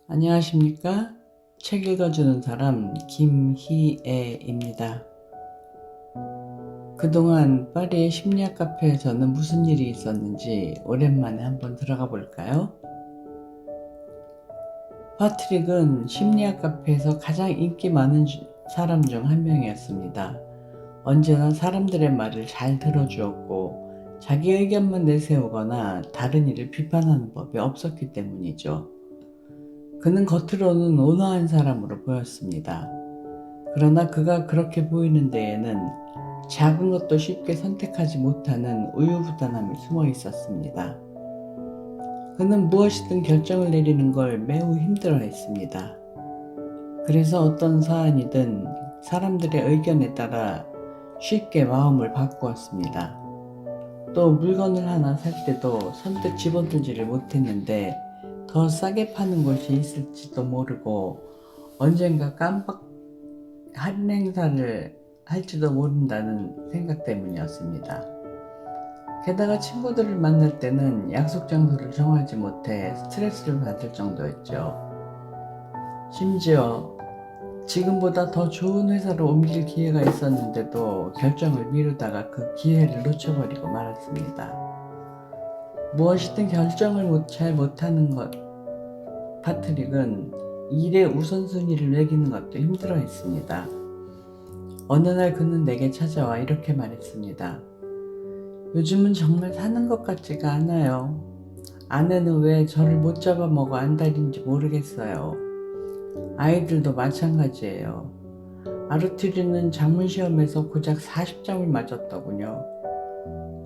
안녕하십니까? 책 읽어주는 사람 김희애입니다. 그동안 파리의 심리학 카페에서는 무슨 일이 있었는지 오랜만에 한번 들어가 볼까요? 파트릭은 심리학 카페에서 가장 인기 많은 사람 중 한 명이었습니다. 언제나 사람들의 말을 잘 들어주었고 자기 의견만 내세우거나 다른 이를 비판하는 법이 없었기 때문이죠. 그는 겉으로는 온화한 사람으로 보였습니다. 그러나 그가 그렇게 보이는 데에는 작은 것도 쉽게 선택하지 못하는 우유부단함이 숨어 있었습니다. 그는 무엇이든 결정을 내리는 걸 매우 힘들어 했습니다. 그래서 어떤 사안이든 사람들의 의견에 따라 쉽게 마음을 바꾸었습니다. 또 물건을 하나 살 때도 선뜻 집어들지를 못했는데 더 싸게 파는 곳이 있을지도 모르고 언젠가 깜빡 할인 행사를 할지도 모른다는 생각 때문이었습니다. 게다가 친구들을 만날 때는 약속 장소를 정하지 못해 스트레스를 받을 정도였죠. 심지어 지금보다 더 좋은 회사로 옮길 기회가 있었는데도 결정을 미루다가 그 기회를 놓쳐버리고 말았습니다. 무엇이든 결정을 잘 못하는 것, 파트릭은 일의 우선순위를 매기는 것도 힘들어 했습니다. 어느 날 그는 내게 찾아와 이렇게 말했습니다. 요즘은 정말 사는 것 같지가 않아요. 아내는 왜 저를 못 잡아먹어 안달인지 모르겠어요. 아이들도 마찬가지예요. 아르투리는 작문시험에서 고작 40점을 맞았더군요.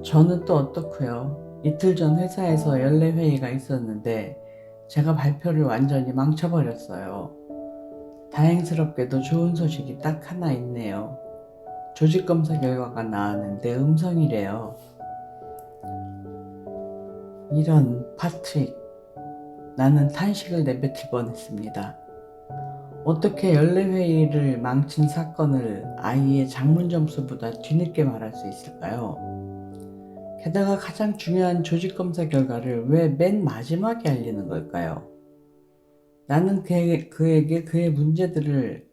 저는 또 어떻고요? 이틀 전 회사에서 연례회의가 있었는데 제가 발표를 완전히 망쳐버렸어요. 다행스럽게도 좋은 소식이 딱 하나 있네요. 조직검사 결과가 나왔는데 음성이래요. 이런 파트릭, 나는 탄식을 내뱉을 뻔했습니다. 어떻게 연례회의를 망친 사건을 아이의 작문 점수보다 뒤늦게 말할 수 있을까요? 게다가 가장 중요한 조직검사 결과를 왜 맨 마지막에 알리는 걸까요? 나는 그에게 그의 문제들을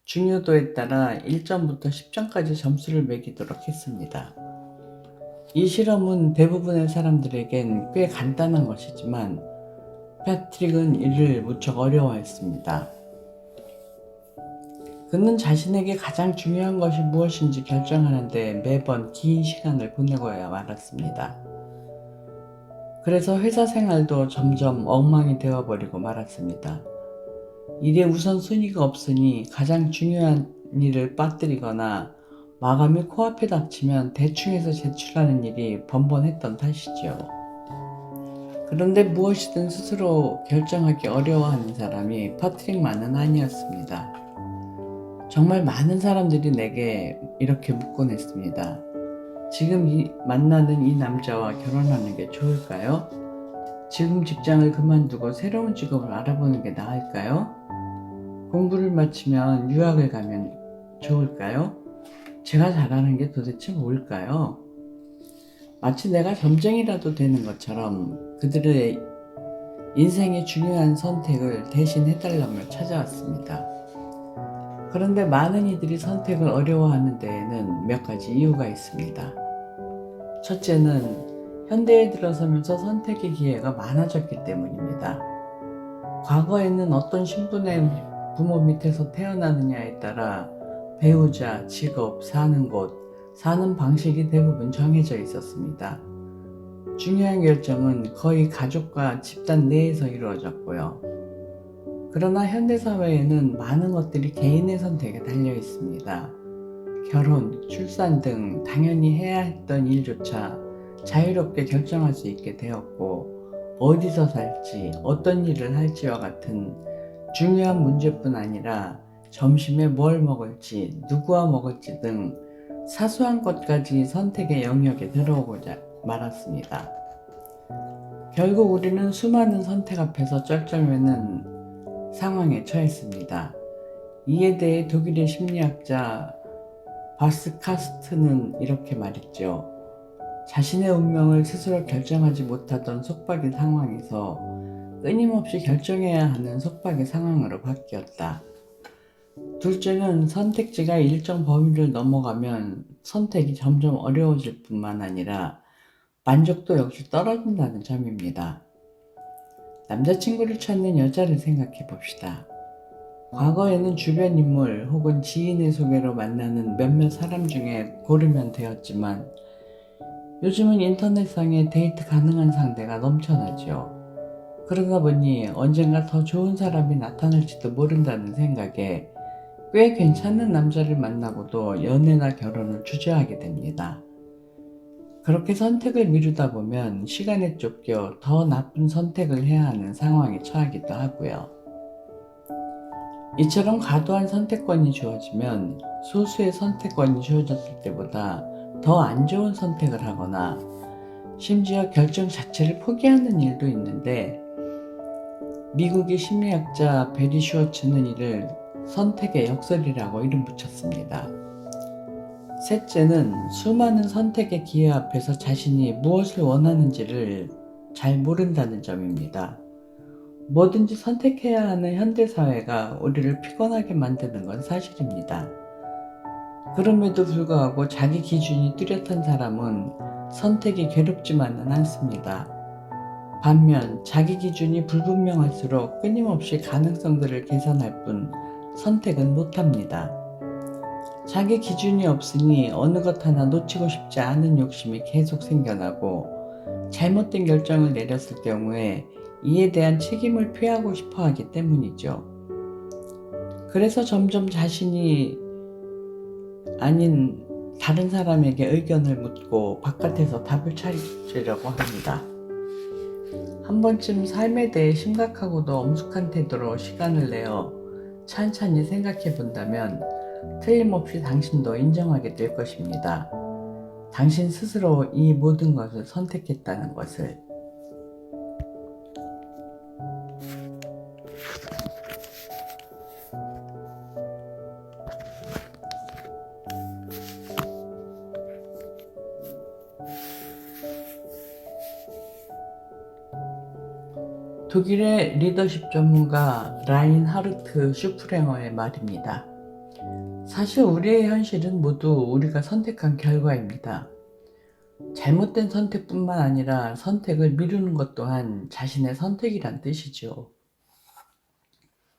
중요도에 따라 1점부터 10점까지 점수를 매기도록 했습니다. 이 실험은 대부분의 사람들에겐 꽤 간단한 것이지만 패트릭은 이를 무척 어려워했습니다. 그는 자신에게 가장 중요한 것이 무엇인지 결정하는데 매번 긴 시간을 보내고야 말았습니다. 그래서 회사 생활도 점점 엉망이 되어버리고 말았습니다. 일에 우선순위가 없으니 가장 중요한 일을 빠뜨리거나 마감이 코앞에 닥치면 대충해서 제출하는 일이 번번했던 탓이죠. 그런데 무엇이든 스스로 결정하기 어려워하는 사람이 파트릭만은 아니었습니다. 정말 많은 사람들이 내게 이렇게 묻곤 했습니다. 지금 만나는 이 남자와 결혼하는 게 좋을까요? 지금 직장을 그만두고 새로운 직업을 알아보는 게 나을까요? 공부를 마치면 유학을 가면 좋을까요? 제가 잘하는 게 도대체 뭘까요? 마치 내가 점쟁이라도 되는 것처럼 그들의 인생의 중요한 선택을 대신 해달라며 찾아왔습니다. 그런데 많은 이들이 선택을 어려워하는 데에는 몇 가지 이유가 있습니다. 첫째는 현대에 들어서면서 선택의 기회가 많아졌기 때문입니다. 과거에는 어떤 신분의 부모 밑에서 태어나느냐에 따라 배우자, 직업, 사는 곳, 사는 방식이 대부분 정해져 있었습니다. 중요한 결정은 거의 가족과 집단 내에서 이루어졌고요. 그러나 현대사회에는 많은 것들이 개인의 선택에 달려 있습니다. 결혼, 출산 등 당연히 해야 했던 일조차 자유롭게 결정할 수 있게 되었고, 어디서 살지, 어떤 일을 할지와 같은 중요한 문제뿐 아니라 점심에 뭘 먹을지, 누구와 먹을지 등 사소한 것까지 선택의 영역에 들어오고자 말았습니다. 결국 우리는 수많은 선택 앞에서 쩔쩔매는 상황에 처했습니다. 이에 대해 독일의 심리학자 바스카스트는 이렇게 말했죠. 자신의 운명을 스스로 결정하지 못하던 속박인 상황에서 끊임없이 결정해야 하는 속박의 상황으로 바뀌었다. 둘째는 선택지가 일정 범위를 넘어가면 선택이 점점 어려워질 뿐만 아니라 만족도 역시 떨어진다는 점입니다. 남자친구를 찾는 여자를 생각해 봅시다. 과거에는 주변 인물 혹은 지인의 소개로 만나는 몇몇 사람 중에 고르면 되었지만 요즘은 인터넷상에 데이트 가능한 상대가 넘쳐나죠. 그러다 보니 언젠가 더 좋은 사람이 나타날지도 모른다는 생각에 꽤 괜찮은 남자를 만나고도 연애나 결혼을 주저하게 됩니다. 그렇게 선택을 미루다 보면 시간에 쫓겨 더 나쁜 선택을 해야 하는 상황에 처하기도 하고요. 이처럼 과도한 선택권이 주어지면 소수의 선택권이 주어졌을 때보다 더 안 좋은 선택을 하거나 심지어 결정 자체를 포기하는 일도 있는데 미국의 심리학자 베리 슈워츠는 이를 선택의 역설이라고 이름 붙였습니다. 셋째는 수많은 선택의 기회 앞에서 자신이 무엇을 원하는지를 잘 모른다는 점입니다. 뭐든지 선택해야 하는 현대사회가 우리를 피곤하게 만드는 건 사실입니다. 그럼에도 불구하고 자기 기준이 뚜렷한 사람은 선택이 괴롭지만은 않습니다. 반면 자기 기준이 불분명할수록 끊임없이 가능성들을 계산할 뿐 선택은 못합니다. 자기 기준이 없으니 어느 것 하나 놓치고 싶지 않은 욕심이 계속 생겨나고 잘못된 결정을 내렸을 경우에 이에 대한 책임을 피하고 싶어 하기 때문이죠. 그래서 점점 자신이 아닌 다른 사람에게 의견을 묻고 바깥에서 답을 찾으려고 합니다. 한 번쯤 삶에 대해 심각하고도 엄숙한 태도로 시간을 내어 찬찬히 생각해 본다면 틀림없이 당신도 인정하게 될 것입니다. 당신 스스로 이 모든 것을 선택했다는 것을. 독일의 리더십 전문가 라인하르트 슈프랭어의 말입니다. 사실 우리의 현실은 모두 우리가 선택한 결과입니다. 잘못된 선택뿐만 아니라 선택을 미루는 것 또한 자신의 선택이란 뜻이죠.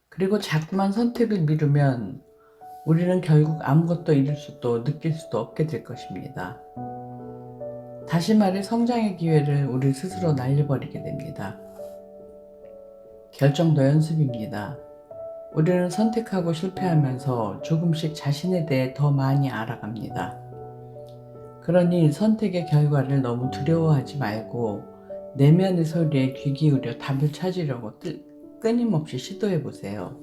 그리고 자꾸만 선택을 미루면 우리는 결국 아무것도 이룰 수도 느낄 수도 없게 될 것입니다. 다시 말해 성장의 기회를 우리 스스로 날려버리게 됩니다. 결정도 연습입니다. 우리는 선택하고 실패하면서 조금씩 자신에 대해 더 많이 알아갑니다. 그러니 선택의 결과를 너무 두려워하지 말고 내면의 소리에 귀 기울여 답을 찾으려고 끊임없이 시도해보세요.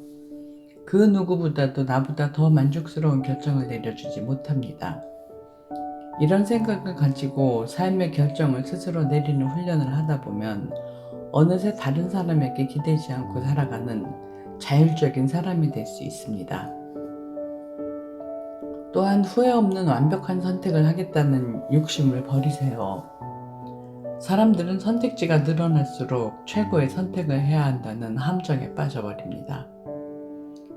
그 누구보다도 나보다 더 만족스러운 결정을 내려주지 못합니다. 이런 생각을 가지고 삶의 결정을 스스로 내리는 훈련을 하다 보면 어느새 다른 사람에게 기대지 않고 살아가는 자율적인 사람이 될 수 있습니다. 또한 후회 없는 완벽한 선택을 하겠다는 욕심을 버리세요. 사람들은 선택지가 늘어날수록 최고의 선택을 해야 한다는 함정에 빠져버립니다.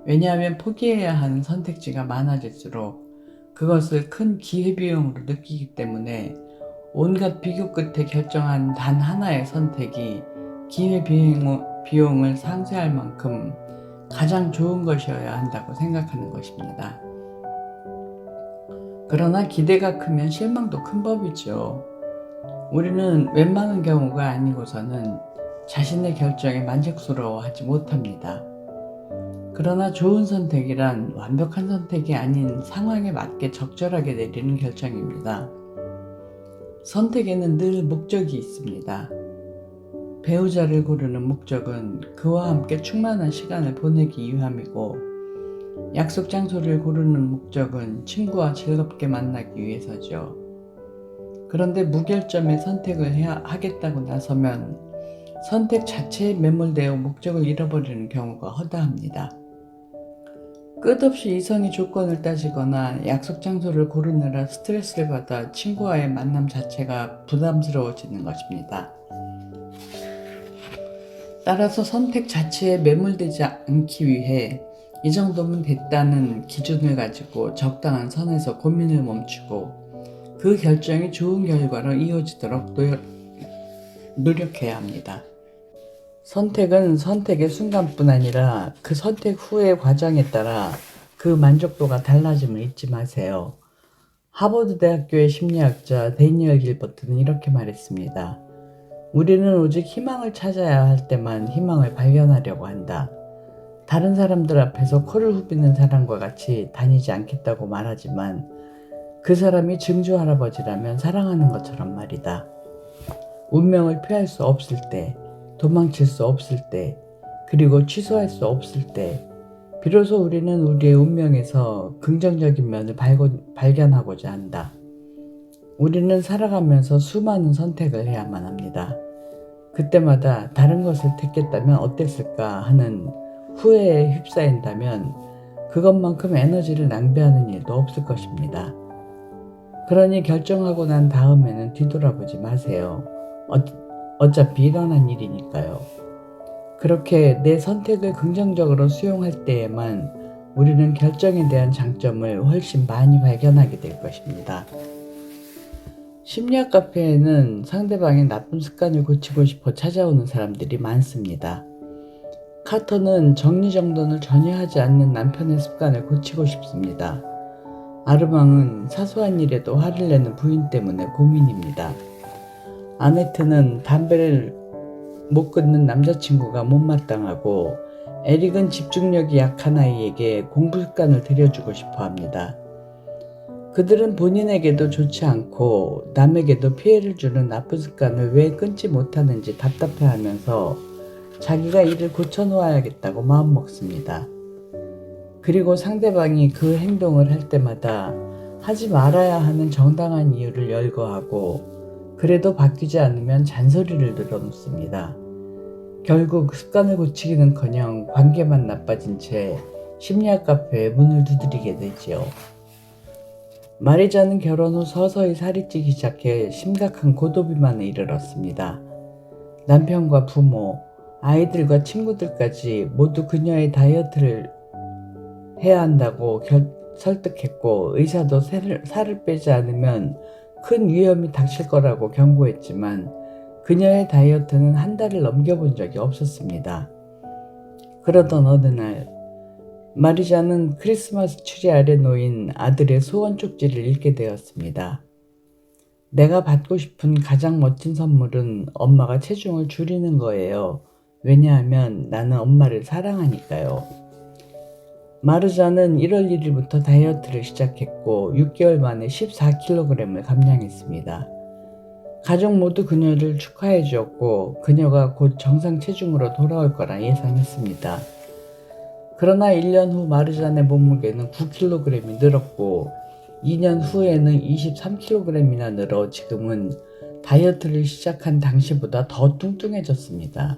왜냐하면 포기해야 하는 선택지가 많아질수록 그것을 큰 기회비용으로 느끼기 때문에 온갖 비교 끝에 결정한 단 하나의 선택이 기회비용을 상쇄할 만큼 가장 좋은 것이어야 한다고 생각하는 것입니다. 그러나 기대가 크면 실망도 큰 법이죠. 우리는 웬만한 경우가 아니고서는 자신의 결정에 만족스러워하지 못합니다. 그러나 좋은 선택이란 완벽한 선택이 아닌 상황에 맞게 적절하게 내리는 결정입니다. 선택에는 늘 목적이 있습니다. 배우자를 고르는 목적은 그와 함께 충만한 시간을 보내기 위함이고, 약속 장소를 고르는 목적은 친구와 즐겁게 만나기 위해서죠. 그런데 무결점의 선택을 하겠다고 나서면 선택 자체에 매몰되어 목적을 잃어버리는 경우가 허다합니다. 끝없이 이성의 조건을 따지거나 약속 장소를 고르느라 스트레스를 받아 친구와의 만남 자체가 부담스러워지는 것입니다. 따라서 선택 자체에 매몰되지 않기 위해 이 정도면 됐다는 기준을 가지고 적당한 선에서 고민을 멈추고 그 결정이 좋은 결과로 이어지도록 노력해야 합니다. 선택은 선택의 순간뿐 아니라 그 선택 후의 과정에 따라 그 만족도가 달라짐을 잊지 마세요. 하버드 대학교의 심리학자 데니얼 길버트는 이렇게 말했습니다. 우리는 오직 희망을 찾아야 할 때만 희망을 발견하려고 한다. 다른 사람들 앞에서 코를 후비는 사람과 같이 다니지 않겠다고 말하지만 그 사람이 증조 할아버지라면 사랑하는 것처럼 말이다. 운명을 피할 수 없을 때, 도망칠 수 없을 때, 그리고 취소할 수 없을 때, 비로소 우리는 우리의 운명에서 긍정적인 면을 발견하고자 한다. 우리는 살아가면서 수많은 선택을 해야만 합니다. 그때마다 다른 것을 택했다면 어땠을까 하는 후회에 휩싸인다면 그것만큼 에너지를 낭비하는 일도 없을 것입니다. 그러니 결정하고 난 다음에는 뒤돌아보지 마세요. 어차피 일어난 일이니까요. 그렇게 내 선택을 긍정적으로 수용할 때에만 우리는 결정에 대한 장점을 훨씬 많이 발견하게 될 것입니다. 심리학 카페에는 상대방의 나쁜 습관을 고치고 싶어 찾아오는 사람들이 많습니다. 카터는 정리정돈을 전혀 하지 않는 남편의 습관을 고치고 싶습니다. 아르망은 사소한 일에도 화를 내는 부인 때문에 고민입니다. 아네트는 담배를 못 끊는 남자친구가 못마땅하고 에릭은 집중력이 약한 아이에게 공부 습관을 들여주고 싶어 합니다. 그들은 본인에게도 좋지 않고 남에게도 피해를 주는 나쁜 습관을 왜 끊지 못하는지 답답해하면서 자기가 이를 고쳐놓아야겠다고 마음먹습니다. 그리고 상대방이 그 행동을 할 때마다 하지 말아야 하는 정당한 이유를 열거하고 그래도 바뀌지 않으면 잔소리를 늘어놓습니다. 결국 습관을 고치기는커녕 관계만 나빠진 채 심리학 카페에 문을 두드리게 되지요. 마리자는 결혼 후 서서히 살이 찌기 시작해 심각한 고도비만에 이르렀습니다. 남편과 부모, 아이들과 친구들까지 모두 그녀의 다이어트를 해야 한다고 설득했고 의사도 살을 빼지 않으면 큰 위험이 닥칠 거라고 경고했지만 그녀의 다이어트는 한 달을 넘겨본 적이 없었습니다. 그러던 어느 날 마리자는 크리스마스 트리 아래 놓인 아들의 소원 쪽지를 읽게 되었습니다. 내가 받고 싶은 가장 멋진 선물은 엄마가 체중을 줄이는 거예요. 왜냐하면 나는 엄마를 사랑하니까요. 마르자는 1월 1일부터 다이어트를 시작했고 6개월 만에 14kg을 감량했습니다. 가족 모두 그녀를 축하해 주었고 그녀가 곧 정상 체중으로 돌아올 거라 예상했습니다. 그러나 1년 후 마르잔의 몸무게는 9kg이 늘었고 2년 후에는 23kg이나 늘어 지금은 다이어트를 시작한 당시보다 더 뚱뚱해졌습니다.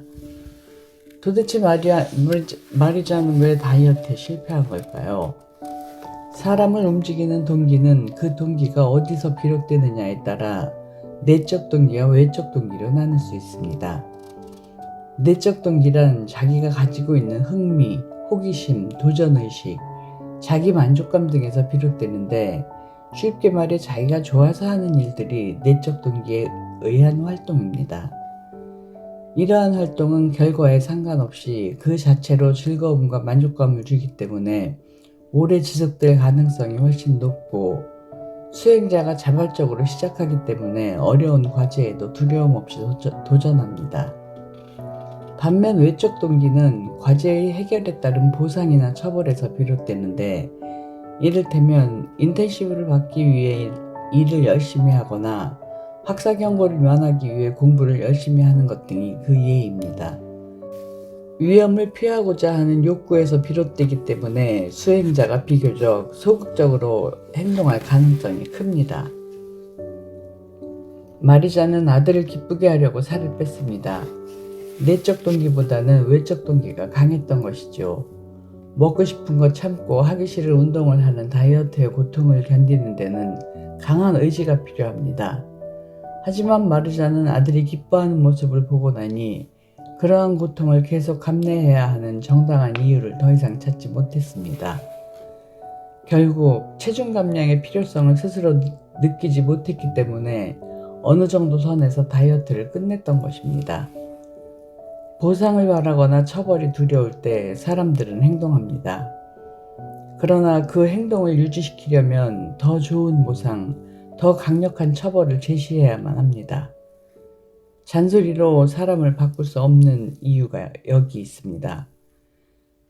도대체 마리자는 왜 다이어트에 실패한 걸까요? 사람을 움직이는 동기는 그 동기가 어디서 비롯되느냐에 따라 내적 동기와 외적 동기로 나눌 수 있습니다. 내적 동기란 자기가 가지고 있는 흥미, 호기심, 도전의식, 자기 만족감 등에서 비롯되는데 쉽게 말해 자기가 좋아서 하는 일들이 내적 동기에 의한 활동입니다. 이러한 활동은 결과에 상관없이 그 자체로 즐거움과 만족감을 주기 때문에 오래 지속될 가능성이 훨씬 높고 수행자가 자발적으로 시작하기 때문에 어려운 과제에도 두려움 없이 도전합니다. 반면 외적 동기는 과제의 해결에 따른 보상이나 처벌에서 비롯되는데 이를테면 인텐시브를 받기 위해 일을 열심히 하거나 학사 경고를 면하기 위해 공부를 열심히 하는 것 등이 그 예입니다. 위험을 피하고자 하는 욕구에서 비롯되기 때문에 수행자가 비교적 소극적으로 행동할 가능성이 큽니다. 마리자는 아들을 기쁘게 하려고 살을 뺐습니다. 내적 동기보다는 외적 동기가 강했던 것이죠. 먹고 싶은 거 참고 하기 싫은 운동을 하는 다이어트의 고통을 견디는 데는 강한 의지가 필요합니다. 하지만 마르자는 아들이 기뻐하는 모습을 보고 나니 그러한 고통을 계속 감내해야 하는 정당한 이유를 더 이상 찾지 못했습니다. 결국 체중 감량의 필요성을 스스로 느끼지 못했기 때문에 어느 정도 선에서 다이어트를 끝냈던 것입니다. 보상을 바라거나 처벌이 두려울 때 사람들은 행동합니다. 그러나 그 행동을 유지시키려면 더 좋은 보상, 더 강력한 처벌을 제시해야만 합니다. 잔소리로 사람을 바꿀 수 없는 이유가 여기 있습니다.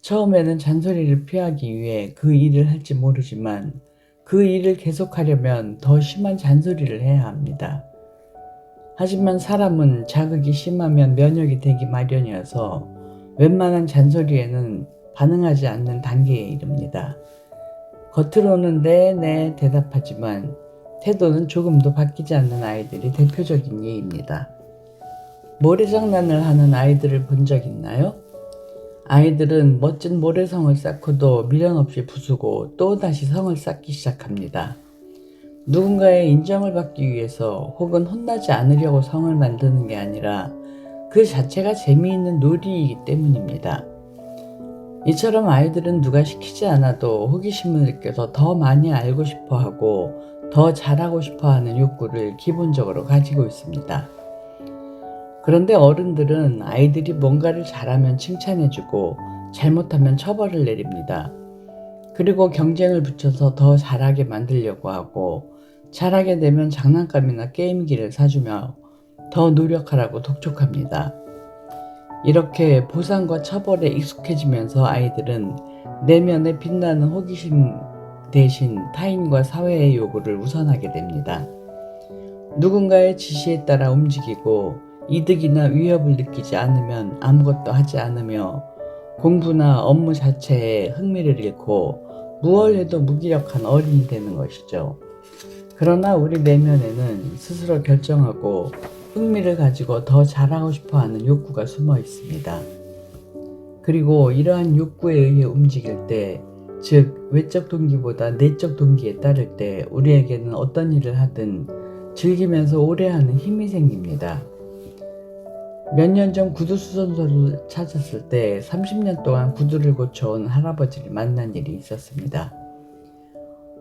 처음에는 잔소리를 피하기 위해 그 일을 할지 모르지만 그 일을 계속하려면 더 심한 잔소리를 해야 합니다. 하지만 사람은 자극이 심하면 면역이 되기 마련이어서 웬만한 잔소리에는 반응하지 않는 단계에 이릅니다. 겉으로는 네 대답하지만 태도는 조금도 바뀌지 않는 아이들이 대표적인 예입니다. 모래장난을 하는 아이들을 본 적 있나요? 아이들은 멋진 모래성을 쌓고도 미련 없이 부수고 또 다시 성을 쌓기 시작합니다. 누군가의 인정을 받기 위해서 혹은 혼나지 않으려고 성을 만드는 게 아니라 그 자체가 재미있는 놀이이기 때문입니다. 이처럼 아이들은 누가 시키지 않아도 호기심을 느껴서 더 많이 알고 싶어 하고 더 잘하고 싶어 하는 욕구를 기본적으로 가지고 있습니다. 그런데 어른들은 아이들이 뭔가를 잘하면 칭찬해주고 잘못하면 처벌을 내립니다. 그리고 경쟁을 붙여서 더 잘하게 만들려고 하고 잘하게 되면 장난감이나 게임기를 사주며 더 노력하라고 독촉합니다. 이렇게 보상과 처벌에 익숙해지면서 아이들은 내면에 빛나는 호기심 대신 타인과 사회의 요구를 우선하게 됩니다. 누군가의 지시에 따라 움직이고 이득이나 위협을 느끼지 않으면 아무것도 하지 않으며 공부나 업무 자체에 흥미를 잃고 무얼 해도 무기력한 어린이 되는 것이죠. 그러나 우리 내면에는 스스로 결정하고 흥미를 가지고 더 잘하고 싶어하는 욕구가 숨어 있습니다. 그리고 이러한 욕구에 의해 움직일 때, 즉 외적 동기보다 내적 동기에 따를 때 우리에게는 어떤 일을 하든 즐기면서 오래 하는 힘이 생깁니다. 몇 년 전 구두 수선소를 찾았을 때 30년 동안 구두를 고쳐온 할아버지를 만난 일이 있었습니다.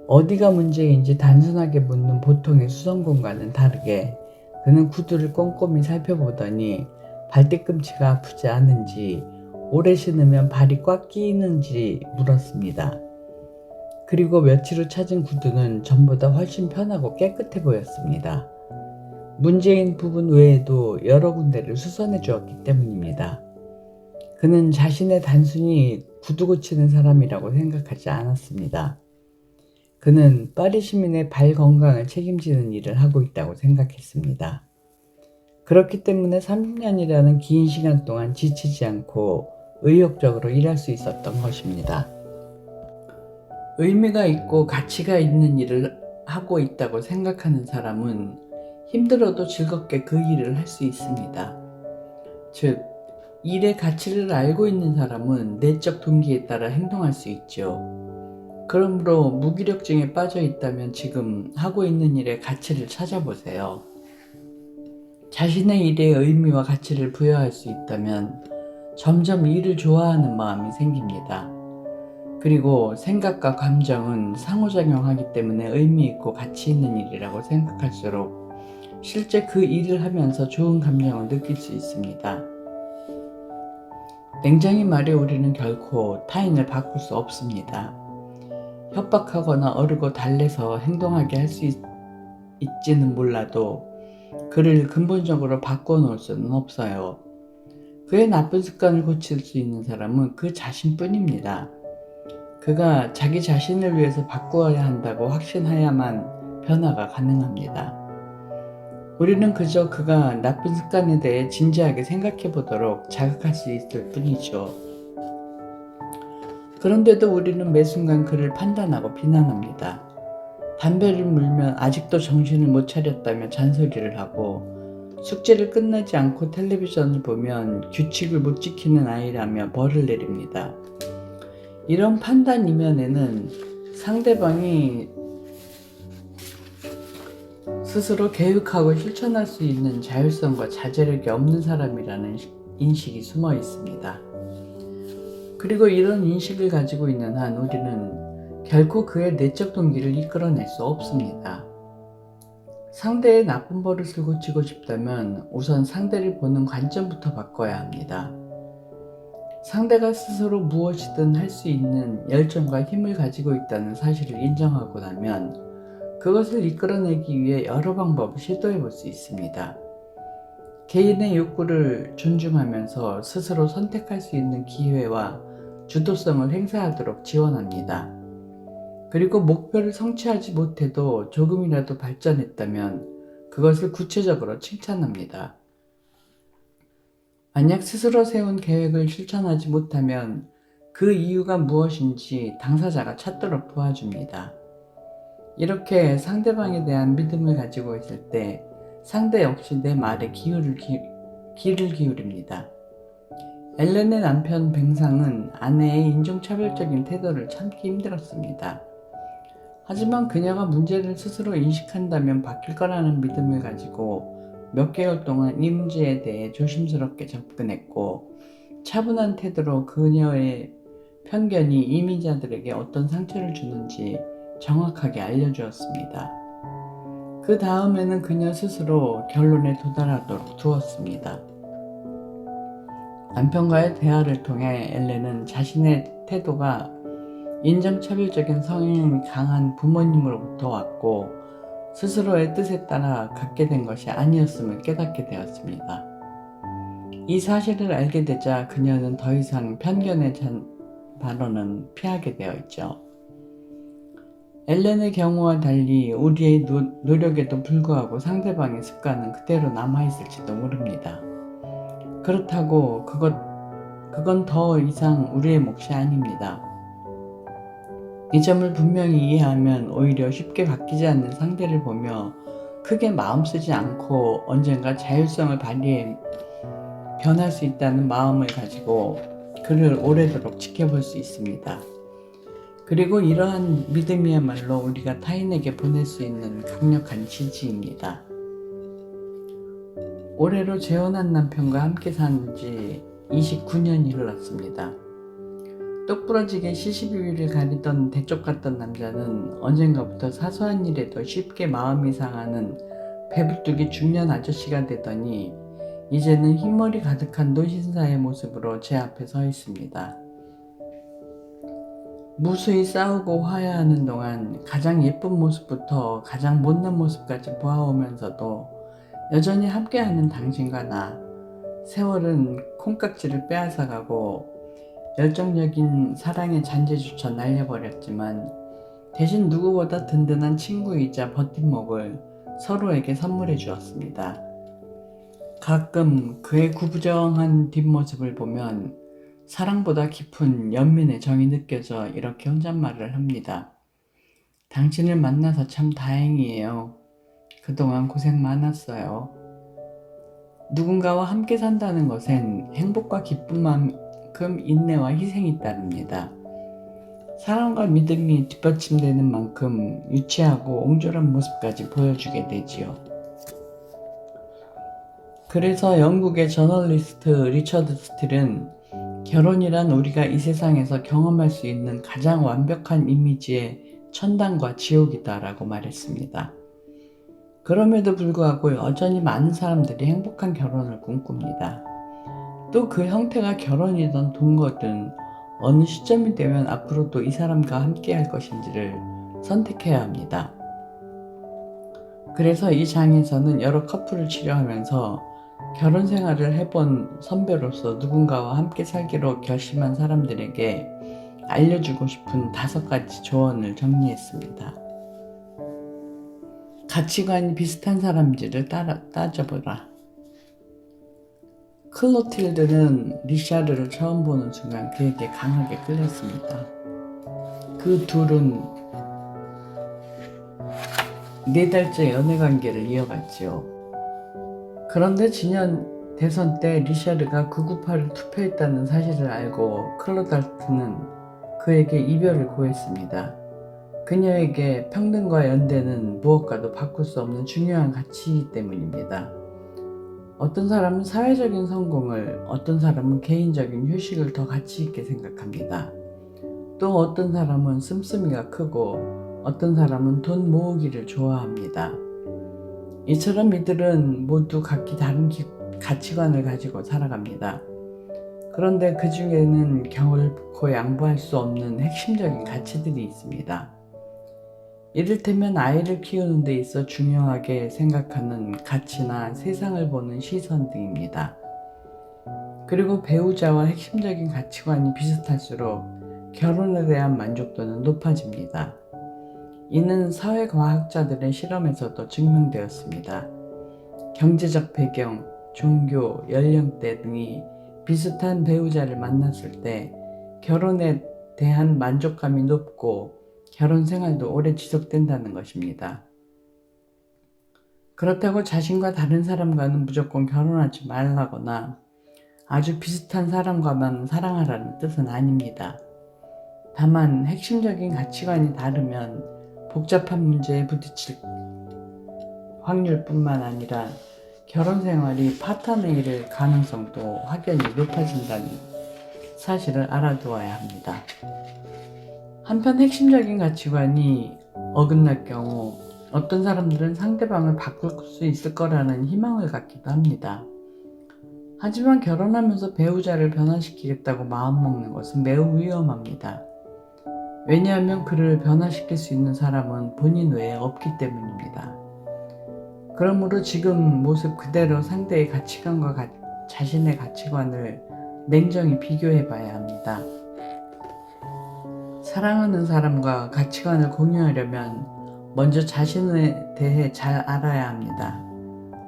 어디가 문제인지 단순하게 묻는 보통의 수선공과는 다르게 그는 구두를 꼼꼼히 살펴보더니 발뒤꿈치가 아프지 않은지, 오래 신으면 발이 꽉 끼이는지 물었습니다. 그리고 며칠 후 찾은 구두는 전보다 훨씬 편하고 깨끗해 보였습니다. 문제인 부분 외에도 여러 군데를 수선해 주었기 때문입니다. 그는 자신의 단순히 구두 고치는 사람이라고 생각하지 않았습니다. 그는 파리 시민의 발 건강을 책임지는 일을 하고 있다고 생각했습니다. 그렇기 때문에 30년이라는 긴 시간 동안 지치지 않고 의욕적으로 일할 수 있었던 것입니다. 의미가 있고 가치가 있는 일을 하고 있다고 생각하는 사람은 힘들어도 즐겁게 그 일을 할 수 있습니다. 즉, 일의 가치를 알고 있는 사람은 내적 동기에 따라 행동할 수 있죠. 그러므로 무기력증에 빠져 있다면 지금 하고 있는 일의 가치를 찾아보세요. 자신의 일에 의미와 가치를 부여할 수 있다면 점점 일을 좋아하는 마음이 생깁니다. 그리고 생각과 감정은 상호작용하기 때문에 의미 있고 가치 있는 일이라고 생각할수록 실제 그 일을 하면서 좋은 감정을 느낄 수 있습니다. 냉정히 말해 우리는 결코 타인을 바꿀 수 없습니다. 협박하거나 어르고 달래서 행동하게 할 수 있지는 몰라도 그를 근본적으로 바꿔놓을 수는 없어요. 그의 나쁜 습관을 고칠 수 있는 사람은 그 자신뿐입니다. 그가 자기 자신을 위해서 바꾸어야 한다고 확신해야만 변화가 가능합니다. 우리는 그저 그가 나쁜 습관에 대해 진지하게 생각해 보도록 자극할 수 있을 뿐이죠. 그런데도 우리는 매 순간 그를 판단하고 비난합니다. 담배를 물면 아직도 정신을 못 차렸다며 잔소리를 하고, 숙제를 끝내지 않고 텔레비전을 보면 규칙을 못 지키는 아이라며 벌을 내립니다. 이런 판단 이면에는 상대방이 스스로 계획하고 실천할 수 있는 자율성과 자제력이 없는 사람이라는 인식이 숨어 있습니다. 그리고 이런 인식을 가지고 있는 한 우리는 결코 그의 내적 동기를 이끌어낼 수 없습니다. 상대의 나쁜 버릇을 고치고 싶다면 우선 상대를 보는 관점부터 바꿔야 합니다. 상대가 스스로 무엇이든 할 수 있는 열정과 힘을 가지고 있다는 사실을 인정하고 나면 그것을 이끌어내기 위해 여러 방법을 시도해 볼 수 있습니다. 개인의 욕구를 존중하면서 스스로 선택할 수 있는 기회와 주도성을 행사하도록 지원합니다. 그리고 목표를 성취하지 못해도 조금이라도 발전했다면 그것을 구체적으로 칭찬합니다. 만약 스스로 세운 계획을 실천하지 못하면 그 이유가 무엇인지 당사자가 찾도록 도와줍니다. 이렇게 상대방에 대한 믿음을 가지고 있을 때 상대 역시 내 말에 귀를 기울입니다. 엘렌의 남편 뱅상은 아내의 인종차별적인 태도를 참기 힘들었습니다. 하지만 그녀가 문제를 스스로 인식한다면 바뀔 거라는 믿음을 가지고 몇 개월 동안 이 문제에 대해 조심스럽게 접근했고 차분한 태도로 그녀의 편견이 이민자들에게 어떤 상처를 주는지 정확하게 알려주었습니다. 그 다음에는 그녀 스스로 결론에 도달하도록 두었습니다. 남편과의 대화를 통해 엘렌은 자신의 태도가 인종차별적인 성향이 강한 부모님으로부터 왔고 스스로의 뜻에 따라 갖게 된 것이 아니었음을 깨닫게 되었습니다. 이 사실을 알게 되자 그녀는 더 이상 편견의 발언은 피하게 되어 있죠. 엘렌의 경우와 달리 우리의 노력에도 불구하고 상대방의 습관은 그대로 남아있을지도 모릅니다. 그렇다고 그건 더 이상 우리의 몫이 아닙니다. 이 점을 분명히 이해하면 오히려 쉽게 바뀌지 않는 상대를 보며 크게 마음 쓰지 않고 언젠가 자율성을 발휘해 변할 수 있다는 마음을 가지고 그를 오래도록 지켜볼 수 있습니다. 그리고 이러한 믿음이야말로 우리가 타인에게 보낼 수 있는 강력한 지지입니다. 올해로 재혼한 남편과 함께 산 지 29년이 흘렀습니다. 똑부러지게 시시비비를 가리던 대쪽 같던 남자는 언젠가부터 사소한 일에도 쉽게 마음이 상하는 배불뚝이 중년 아저씨가 되더니 이제는 흰머리 가득한 노신사의 모습으로 제 앞에 서 있습니다. 무수히 싸우고 화해하는 동안 가장 예쁜 모습부터 가장 못난 모습까지 보아오면서도 여전히 함께하는 당신과 나, 세월은 콩깍지를 빼앗아가고 열정적인 사랑의 잔재주처 날려버렸지만 대신 누구보다 든든한 친구이자 버팀목을 서로에게 선물해 주었습니다. 가끔 그의 구부정한 뒷모습을 보면 사랑보다 깊은 연민의 정이 느껴져 이렇게 혼잣말을 합니다. 당신을 만나서 참 다행이에요. 그동안 고생 많았어요. 누군가와 함께 산다는 것엔 행복과 기쁨만큼 인내와 희생이 따릅니다. 사랑과 믿음이 뒷받침되는 만큼 유치하고 옹졸한 모습까지 보여주게 되지요. 그래서 영국의 저널리스트 리처드 스틸은 결혼이란 우리가 이 세상에서 경험할 수 있는 가장 완벽한 이미지의 천당과 지옥이다라고 말했습니다. 그럼에도 불구하고 여전히 많은 사람들이 행복한 결혼을 꿈꿉니다. 또 그 형태가 결혼이든 동거든 어느 시점이 되면 앞으로도 이 사람과 함께 할 것인지를 선택해야 합니다. 그래서 이 장에서는 여러 커플을 치료하면서 결혼 생활을 해본 선배로서 누군가와 함께 살기로 결심한 사람들에게 알려주고 싶은 5가지 조언을 정리했습니다. 가치관이 비슷한 사람들을 따져보라. 클로틸드는 리샤르를 처음 보는 순간 그에게 강하게 끌렸습니다. 그 둘은 4달째 연애관계를 이어갔지요. 그런데 지난 대선 때 리샤르가 998을 투표했다는 사실을 알고 클로달트는 그에게 이별을 고했습니다. 그녀에게 평등과 연대는 무엇과도 바꿀 수 없는 중요한 가치이기 때문입니다. 어떤 사람은 사회적인 성공을, 어떤 사람은 개인적인 휴식을 더 가치 있게 생각합니다. 또 어떤 사람은 씀씀이가 크고 어떤 사람은 돈 모으기를 좋아합니다. 이처럼 이들은 모두 각기 다른 가치관을 가지고 살아갑니다. 그런데 그 중에는 결코 양보할 수 없는 핵심적인 가치들이 있습니다. 이를테면 아이를 키우는 데 있어 중요하게 생각하는 가치나 세상을 보는 시선 등입니다. 그리고 배우자와 핵심적인 가치관이 비슷할수록 결혼에 대한 만족도는 높아집니다. 이는 사회과학자들의 실험에서도 증명되었습니다. 경제적 배경, 종교, 연령대 등이 비슷한 배우자를 만났을 때 결혼에 대한 만족감이 높고 결혼 생활도 오래 지속된다는 것입니다. 그렇다고 자신과 다른 사람과는 무조건 결혼하지 말라거나 아주 비슷한 사람과만 사랑하라는 뜻은 아닙니다. 다만 핵심적인 가치관이 다르면 복잡한 문제에 부딪힐 확률뿐만 아니라 결혼 생활이 파탄에 이를 가능성도 확연히 높아진다는 사실을 알아두어야 합니다. 한편 핵심적인 가치관이 어긋날 경우 어떤 사람들은 상대방을 바꿀 수 있을 거라는 희망을 갖기도 합니다. 하지만 결혼하면서 배우자를 변화시키겠다고 마음먹는 것은 매우 위험합니다. 왜냐하면 그를 변화시킬 수 있는 사람은 본인 외에 없기 때문입니다. 그러므로 지금 모습 그대로 상대의 가치관과 자신의 가치관을 냉정히 비교해 봐야 합니다. 사랑하는 사람과 가치관을 공유하려면 먼저 자신에 대해 잘 알아야 합니다.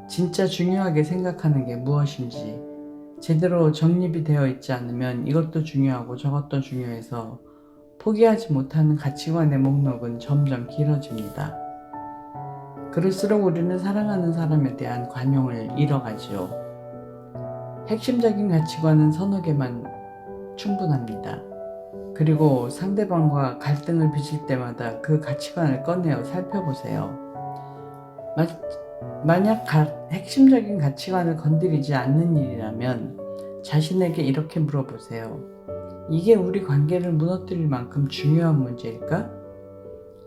진짜 중요하게 생각하는 게 무엇인지 제대로 정립이 되어 있지 않으면 이것도 중요하고 저것도 중요해서 포기하지 못하는 가치관의 목록은 점점 길어집니다. 그럴수록 우리는 사랑하는 사람에 대한 관용을 잃어가지요. 핵심적인 가치관은 서너 개만 충분합니다. 그리고 상대방과 갈등을 빚을 때마다 그 가치관을 꺼내어 살펴보세요. 만약 핵심적인 가치관을 건드리지 않는 일이라면 자신에게 이렇게 물어보세요. 이게 우리 관계를 무너뜨릴 만큼 중요한 문제일까?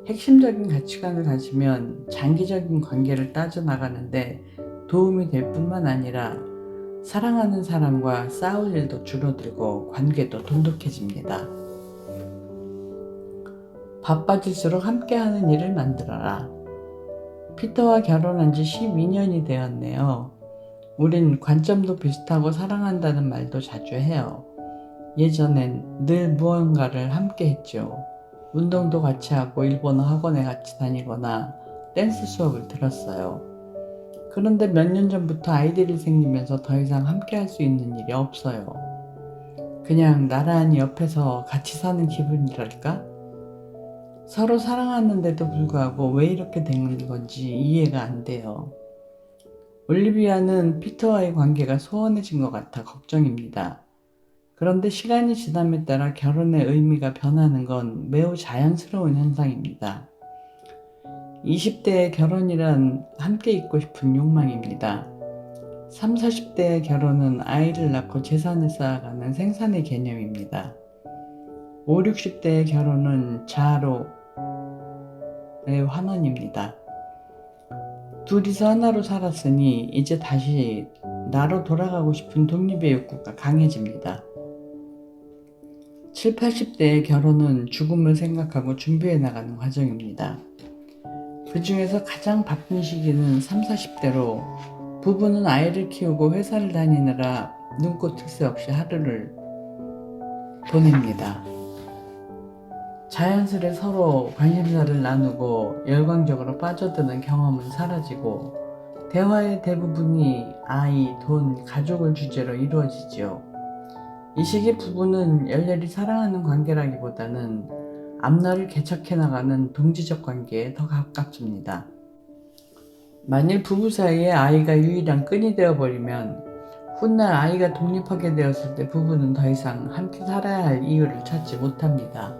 핵심적인 가치관을 가지면 장기적인 관계를 따져나가는데 도움이 될 뿐만 아니라 사랑하는 사람과 싸울 일도 줄어들고 관계도 돈독해집니다. 바빠질수록 함께하는 일을 만들어라. 피터와 결혼한 지 12년이 되었네요. 우린 관점도 비슷하고 사랑한다는 말도 자주 해요. 예전엔 늘 무언가를 함께 했죠. 운동도 같이 하고 일본어 학원에 같이 다니거나 댄스 수업을 들었어요. 그런데 몇 년 전부터 아이들이 생기면서 더 이상 함께 할 수 있는 일이 없어요. 그냥 나란히 옆에서 같이 사는 기분이랄까? 서로 사랑하는데도 불구하고 왜 이렇게 된 건지 이해가 안 돼요. 올리비아는 피터와의 관계가 소원해진 것 같아 걱정입니다. 그런데 시간이 지남에 따라 결혼의 의미가 변하는 건 매우 자연스러운 현상입니다. 20대의 결혼이란 함께 있고 싶은 욕망입니다. 30, 40대의 결혼은 아이를 낳고 재산을 쌓아가는 생산의 개념입니다. 50, 60대의 결혼은 자아로의 환원입니다. 둘이서 하나로 살았으니 이제 다시 나로 돌아가고 싶은 독립의 욕구가 강해집니다. 7, 80대의 결혼은 죽음을 생각하고 준비해 나가는 과정입니다. 그 중에서 가장 바쁜 시기는 30, 40대로 부부는 아이를 키우고 회사를 다니느라 눈꽃 특색 없이 하루를 보냅니다. 자연스레 서로 관심사를 나누고 열광적으로 빠져드는 경험은 사라지고 대화의 대부분이 아이, 돈, 가족을 주제로 이루어지지요. 이 시기 부부는 열렬히 사랑하는 관계라기보다는 앞날을 개척해 나가는 동지적 관계에 더 가깝습니다. 만일 부부 사이에 아이가 유일한 끈이 되어버리면 훗날 아이가 독립하게 되었을 때 부부는 더 이상 함께 살아야 할 이유를 찾지 못합니다.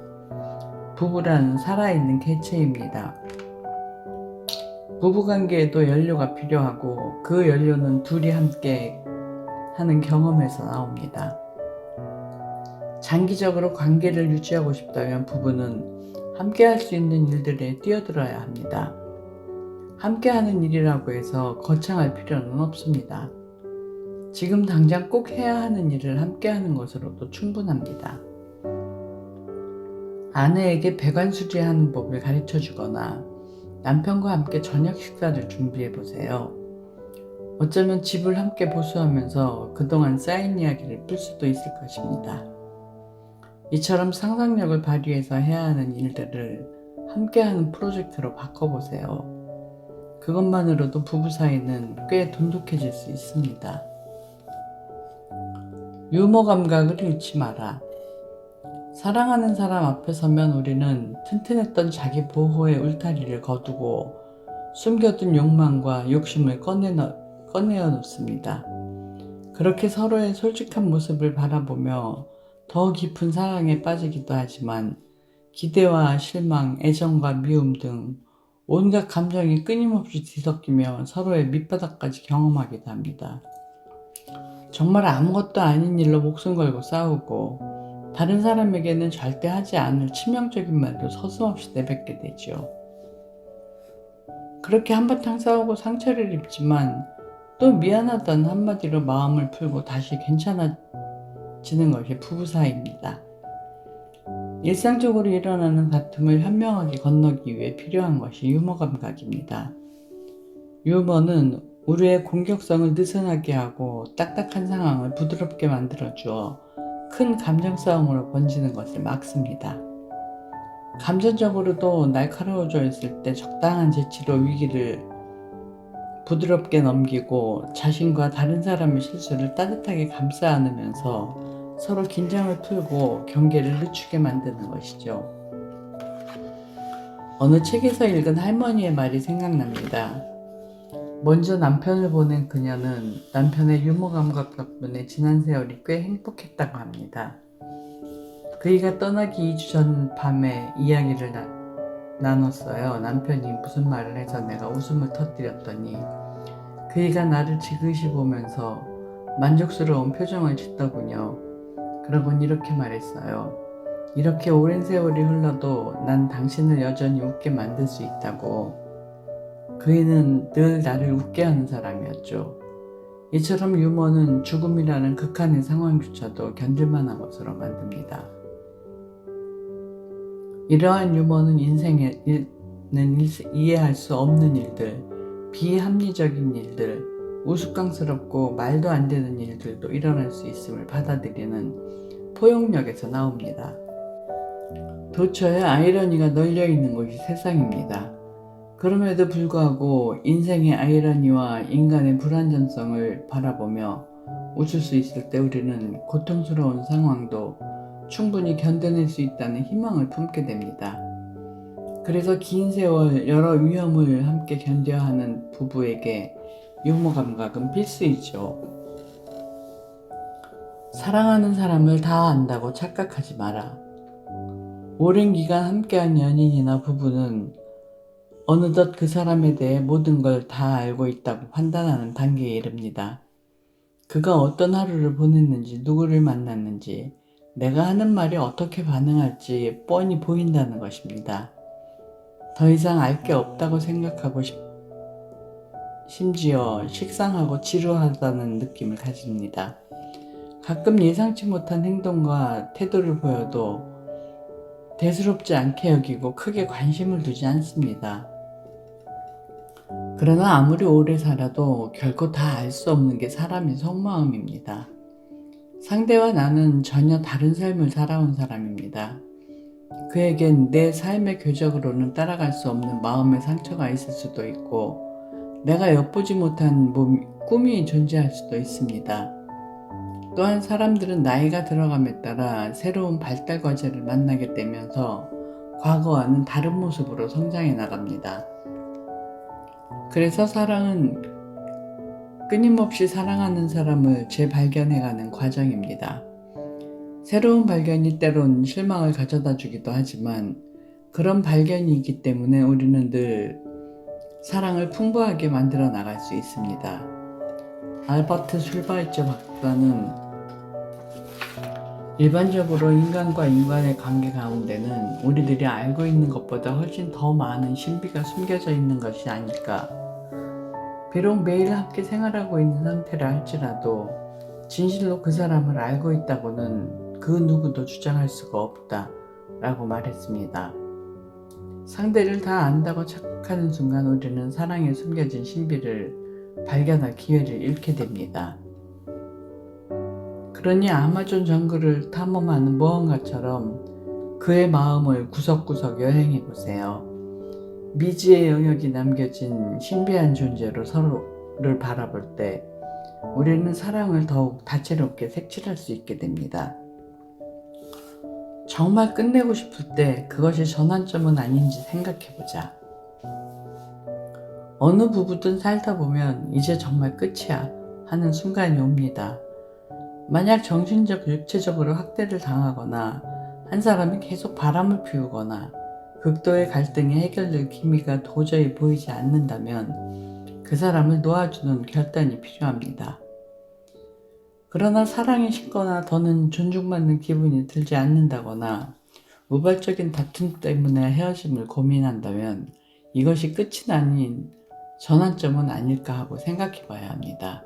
부부란 살아있는 개체입니다. 부부관계에도 연료가 필요하고 그 연료는 둘이 함께 하는 경험에서 나옵니다. 장기적으로 관계를 유지하고 싶다면 부부는 함께 할 수 있는 일들에 뛰어들어야 합니다. 함께 하는 일이라고 해서 거창할 필요는 없습니다. 지금 당장 꼭 해야 하는 일을 함께 하는 것으로도 충분합니다. 아내에게 배관수리하는 법을 가르쳐 주거나 남편과 함께 저녁 식사를 준비해 보세요. 어쩌면 집을 함께 보수하면서 그동안 쌓인 이야기를 풀 수도 있을 것입니다. 이처럼 상상력을 발휘해서 해야 하는 일들을 함께하는 프로젝트로 바꿔보세요. 그것만으로도 부부 사이는 꽤 돈독해질 수 있습니다. 유머 감각을 잃지 마라. 사랑하는 사람 앞에 서면 우리는 튼튼했던 자기 보호의 울타리를 거두고 숨겨둔 욕망과 욕심을 꺼내어 놓습니다. 그렇게 서로의 솔직한 모습을 바라보며 더 깊은 사랑에 빠지기도 하지만 기대와 실망, 애정과 미움 등 온갖 감정이 끊임없이 뒤섞이며 서로의 밑바닥까지 경험하기도 합니다. 정말 아무것도 아닌 일로 목숨 걸고 싸우고 다른 사람에게는 절대 하지 않을 치명적인 말도 서슴없이 내뱉게 되죠. 그렇게 한바탕 싸우고 상처를 입지만 또 미안하다는 한마디로 마음을 풀고 다시 괜찮아지는 것이 부부 사이입니다. 일상적으로 일어나는 다툼을 현명하게 건너기 위해 필요한 것이 유머 감각입니다. 유머는 우리의 공격성을 느슨하게 하고 딱딱한 상황을 부드럽게 만들어주어 큰 감정 싸움으로 번지는 것을 막습니다. 감정적으로도 날카로워져 있을 때 적당한 재치로 위기를 부드럽게 넘기고 자신과 다른 사람의 실수를 따뜻하게 감싸 안으면서 서로 긴장을 풀고 경계를 늦추게 만드는 것이죠. 어느 책에서 읽은 할머니의 말이 생각납니다. 먼저 남편을 보낸 그녀는 남편의 유머 감각 덕분에 지난 세월이 꽤 행복했다고 합니다. 그이가 떠나기 2주 전 밤에 이야기를 나눴어요. 남편이 무슨 말을 해서 내가 웃음을 터뜨렸더니 그이가 나를 지그시 보면서 만족스러운 표정을 짓더군요. 그러곤 이렇게 말했어요. 이렇게 오랜 세월이 흘러도 난 당신을 여전히 웃게 만들 수 있다고. 그이는 늘 나를 웃게 하는 사람이었죠. 이처럼 유머는 죽음이라는 극한의 상황조차도 견딜만한 것으로 만듭니다. 이러한 유머는 인생에는 이해할 수 없는 일들, 비합리적인 일들, 우스꽝스럽고 말도 안 되는 일들도 일어날 수 있음을 받아들이는 포용력에서 나옵니다. 도처에 아이러니가 널려 있는 곳이 세상입니다. 그럼에도 불구하고 인생의 아이러니와 인간의 불완전성을 바라보며 웃을 수 있을 때 우리는 고통스러운 상황도 충분히 견뎌낼 수 있다는 희망을 품게 됩니다. 그래서 긴 세월 여러 위험을 함께 견뎌야 하는 부부에게 유머 감각은 필수이죠. 사랑하는 사람을 다 안다고 착각하지 마라. 오랜 기간 함께한 연인이나 부부는 어느덧 그 사람에 대해 모든 걸 다 알고 있다고 판단하는 단계에 이릅니다. 그가 어떤 하루를 보냈는지, 누구를 만났는지, 내가 하는 말이 어떻게 반응할지 뻔히 보인다는 것입니다. 더 이상 알 게 없다고 생각하고 심지어 식상하고 지루하다는 느낌을 가집니다. 가끔 예상치 못한 행동과 태도를 보여도 대수롭지 않게 여기고 크게 관심을 두지 않습니다. 그러나 아무리 오래 살아도 결코 다 알 수 없는 게 사람의 속마음입니다. 상대와 나는 전혀 다른 삶을 살아온 사람입니다. 그에겐 내 삶의 궤적으로는 따라갈 수 없는 마음의 상처가 있을 수도 있고 내가 엿보지 못한 꿈이 존재할 수도 있습니다. 또한 사람들은 나이가 들어감에 따라 새로운 발달 과제를 만나게 되면서 과거와는 다른 모습으로 성장해 나갑니다. 그래서 사랑은 끊임없이 사랑하는 사람을 재발견해가는 과정입니다. 새로운 발견이 때론 실망을 가져다 주기도 하지만 그런 발견이 있기 때문에 우리는 늘 사랑을 풍부하게 만들어 나갈 수 있습니다. 알버트 슐바이처 박사는 일반적으로 인간과 인간의 관계 가운데는 우리들이 알고 있는 것보다 훨씬 더 많은 신비가 숨겨져 있는 것이 아닐까. 비록 매일 함께 생활하고 있는 상태라 할지라도 진실로 그 사람을 알고 있다고는 그 누구도 주장할 수가 없다 라고 말했습니다. 상대를 다 안다고 착각하는 순간 우리는 사랑에 숨겨진 신비를 발견할 기회를 잃게 됩니다. 그러니 아마존 정글을 탐험하는 모험가처럼 그의 마음을 구석구석 여행해 보세요. 미지의 영역이 남겨진 신비한 존재로 서로를 바라볼 때 우리는 사랑을 더욱 다채롭게 색칠할 수 있게 됩니다. 정말 끝내고 싶을 때 그것이 전환점은 아닌지 생각해보자. 어느 부부든 살다 보면 이제 정말 끝이야 하는 순간이 옵니다. 만약 정신적, 육체적으로 학대를 당하거나 한 사람이 계속 바람을 피우거나 극도의 갈등이 해결될 기미가 도저히 보이지 않는다면 그 사람을 놓아주는 결단이 필요합니다. 그러나 사랑이 식거나 더는 존중받는 기분이 들지 않는다거나 우발적인 다툼 때문에 헤어짐을 고민한다면 이것이 끝이 아닌 전환점은 아닐까 하고 생각해 봐야 합니다.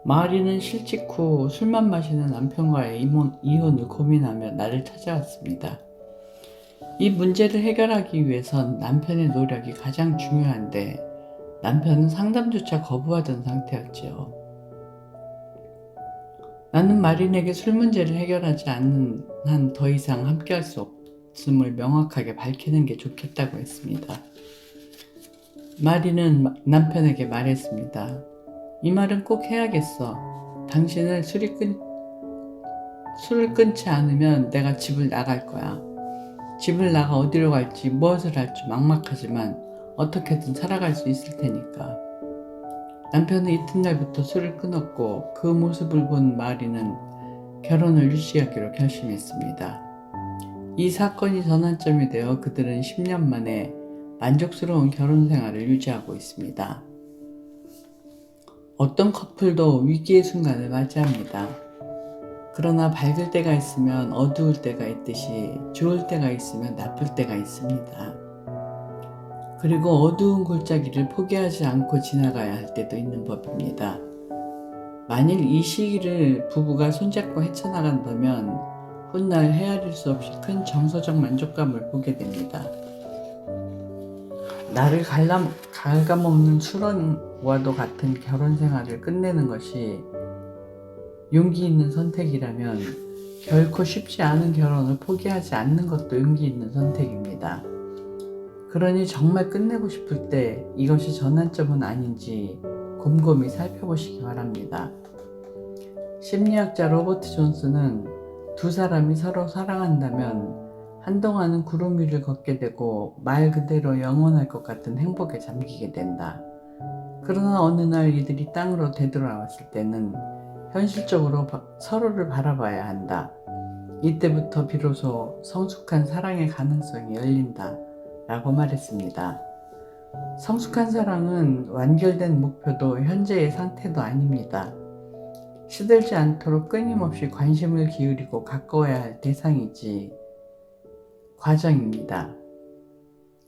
마리는 실직 후 술만 마시는 남편과의 이혼을 고민하며 나를 찾아왔습니다. 이 문제를 해결하기 위해선 남편의 노력이 가장 중요한데 남편은 상담조차 거부하던 상태였지요. 나는 마린에게 술 문제를 해결하지 않는 한 더 이상 함께할 수 없음을 명확하게 밝히는 게 좋겠다고 했습니다. 마린은 남편에게 말했습니다. 이 말은 꼭 해야겠어. 당신은 술을 끊지 않으면 내가 집을 나갈 거야. 집을 나가 어디로 갈지 무엇을 할지 막막하지만 어떻게든 살아갈 수 있을 테니까. 남편은 이튿날부터 술을 끊었고 그 모습을 본 마리는 결혼을 유지하기로 결심했습니다. 이 사건이 전환점이 되어 그들은 10년 만에 만족스러운 결혼 생활을 유지하고 있습니다. 어떤 커플도 위기의 순간을 맞이합니다. 그러나 밝을 때가 있으면 어두울 때가 있듯이 좋을 때가 있으면 나쁠 때가 있습니다. 그리고 어두운 골짜기를 포기하지 않고 지나가야 할 때도 있는 법입니다. 만일 이 시기를 부부가 손잡고 헤쳐나간다면 훗날 헤아릴 수 없이 큰 정서적 만족감을 보게 됩니다. 나를 갉아먹는 술원과도 같은 결혼 생활을 끝내는 것이 용기 있는 선택이라면 결코 쉽지 않은 결혼을 포기하지 않는 것도 용기 있는 선택입니다. 그러니 정말 끝내고 싶을 때 이것이 전환점은 아닌지 곰곰이 살펴보시기 바랍니다. 심리학자 로버트 존슨은 두 사람이 서로 사랑한다면 한동안은 구름 위를 걷게 되고 말 그대로 영원할 것 같은 행복에 잠기게 된다. 그러나 어느 날 이들이 땅으로 되돌아왔을 때는 현실적으로 서로를 바라봐야 한다. 이때부터 비로소 성숙한 사랑의 가능성이 열린다. 라고 말했습니다. 성숙한 사랑은 완결된 목표도 현재의 상태도 아닙니다. 시들지 않도록 끊임없이 관심을 기울이고 가까워야 할 대상이지 과정입니다.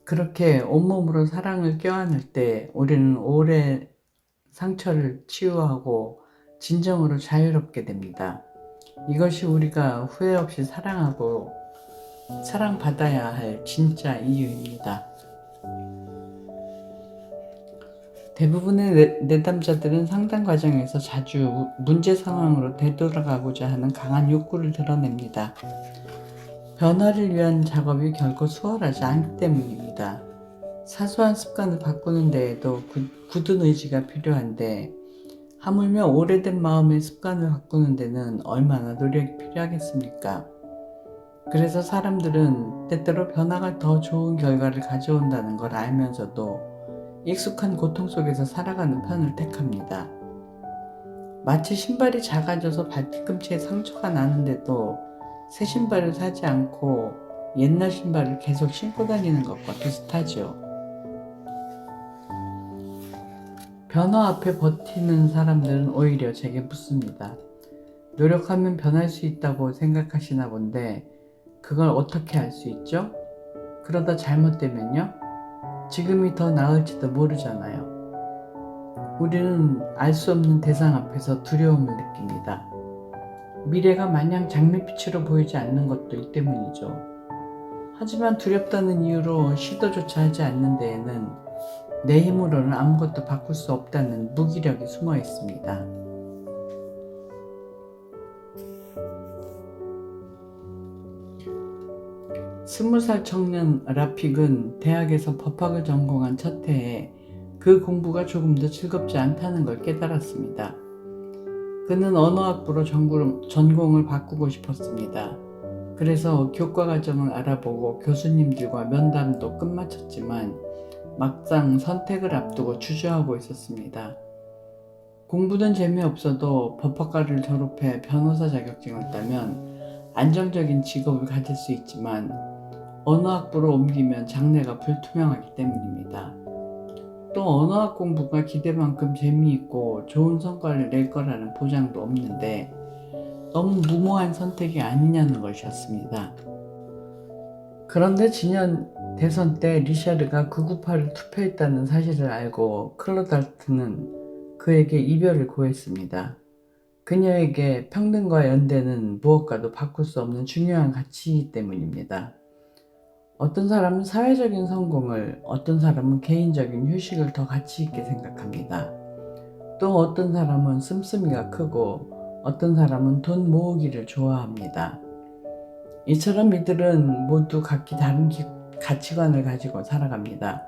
그렇게 온몸으로 사랑을 껴안을 때 우리는 오래 상처를 치유하고 진정으로 자유롭게 됩니다. 이것이 우리가 후회 없이 사랑하고 사랑받아야 할 진짜 이유입니다. 대부분의 내담자들은 상담 과정에서 자주 문제 상황으로 되돌아가고자 하는 강한 욕구를 드러냅니다. 변화를 위한 작업이 결코 수월하지 않기 때문입니다. 사소한 습관을 바꾸는 데에도 굳은 의지가 필요한데 하물며 오래된 마음의 습관을 바꾸는 데는 얼마나 노력이 필요하겠습니까? 그래서 사람들은 때때로 변화가 더 좋은 결과를 가져온다는 걸 알면서도 익숙한 고통 속에서 살아가는 편을 택합니다. 마치 신발이 작아져서 발뒤꿈치에 상처가 나는데도 새 신발을 사지 않고 옛날 신발을 계속 신고 다니는 것과 비슷하죠. 변화 앞에 버티는 사람들은 오히려 제게 묻습니다. 노력하면 변할 수 있다고 생각하시나 본데 그걸 어떻게 알 수 있죠? 그러다 잘못되면요? 지금이 더 나을지도 모르잖아요. 우리는 알 수 없는 대상 앞에서 두려움을 느낍니다. 미래가 마냥 장밋빛으로 보이지 않는 것도 이 때문이죠. 하지만 두렵다는 이유로 시도조차 하지 않는 데에는 내 힘으로는 아무것도 바꿀 수 없다는 무기력이 숨어 있습니다. 스무 살 청년 라픽은 대학에서 법학을 전공한 첫 해에 그 공부가 조금 더 즐겁지 않다는 걸 깨달았습니다. 그는 언어학부로 전공을 바꾸고 싶었습니다. 그래서 교과 과정을 알아보고 교수님들과 면담도 끝마쳤지만 막상 선택을 앞두고 주저하고 있었습니다. 공부는 재미없어도 법학과를 졸업해 변호사 자격증을 따면 안정적인 직업을 가질 수 있지만 언어학부로 옮기면 장래가 불투명하기 때문입니다. 또 언어학 공부가 기대만큼 재미있고 좋은 성과를 낼 거라는 보장도 없는데 너무 무모한 선택이 아니냐는 것이었습니다. 그런데 지난 대선 때 리샤르가 998을 투표했다는 사실을 알고 클로달트는 그에게 이별을 고했습니다. 그녀에게 평등과 연대는 무엇과도 바꿀 수 없는 중요한 가치이기 때문입니다. 어떤 사람은 사회적인 성공을, 어떤 사람은 개인적인 휴식을 더 가치 있게 생각합니다. 또 어떤 사람은 씀씀이가 크고 어떤 사람은 돈 모으기를 좋아합니다. 이처럼 이들은 모두 각기 다른 가치관을 가지고 살아갑니다.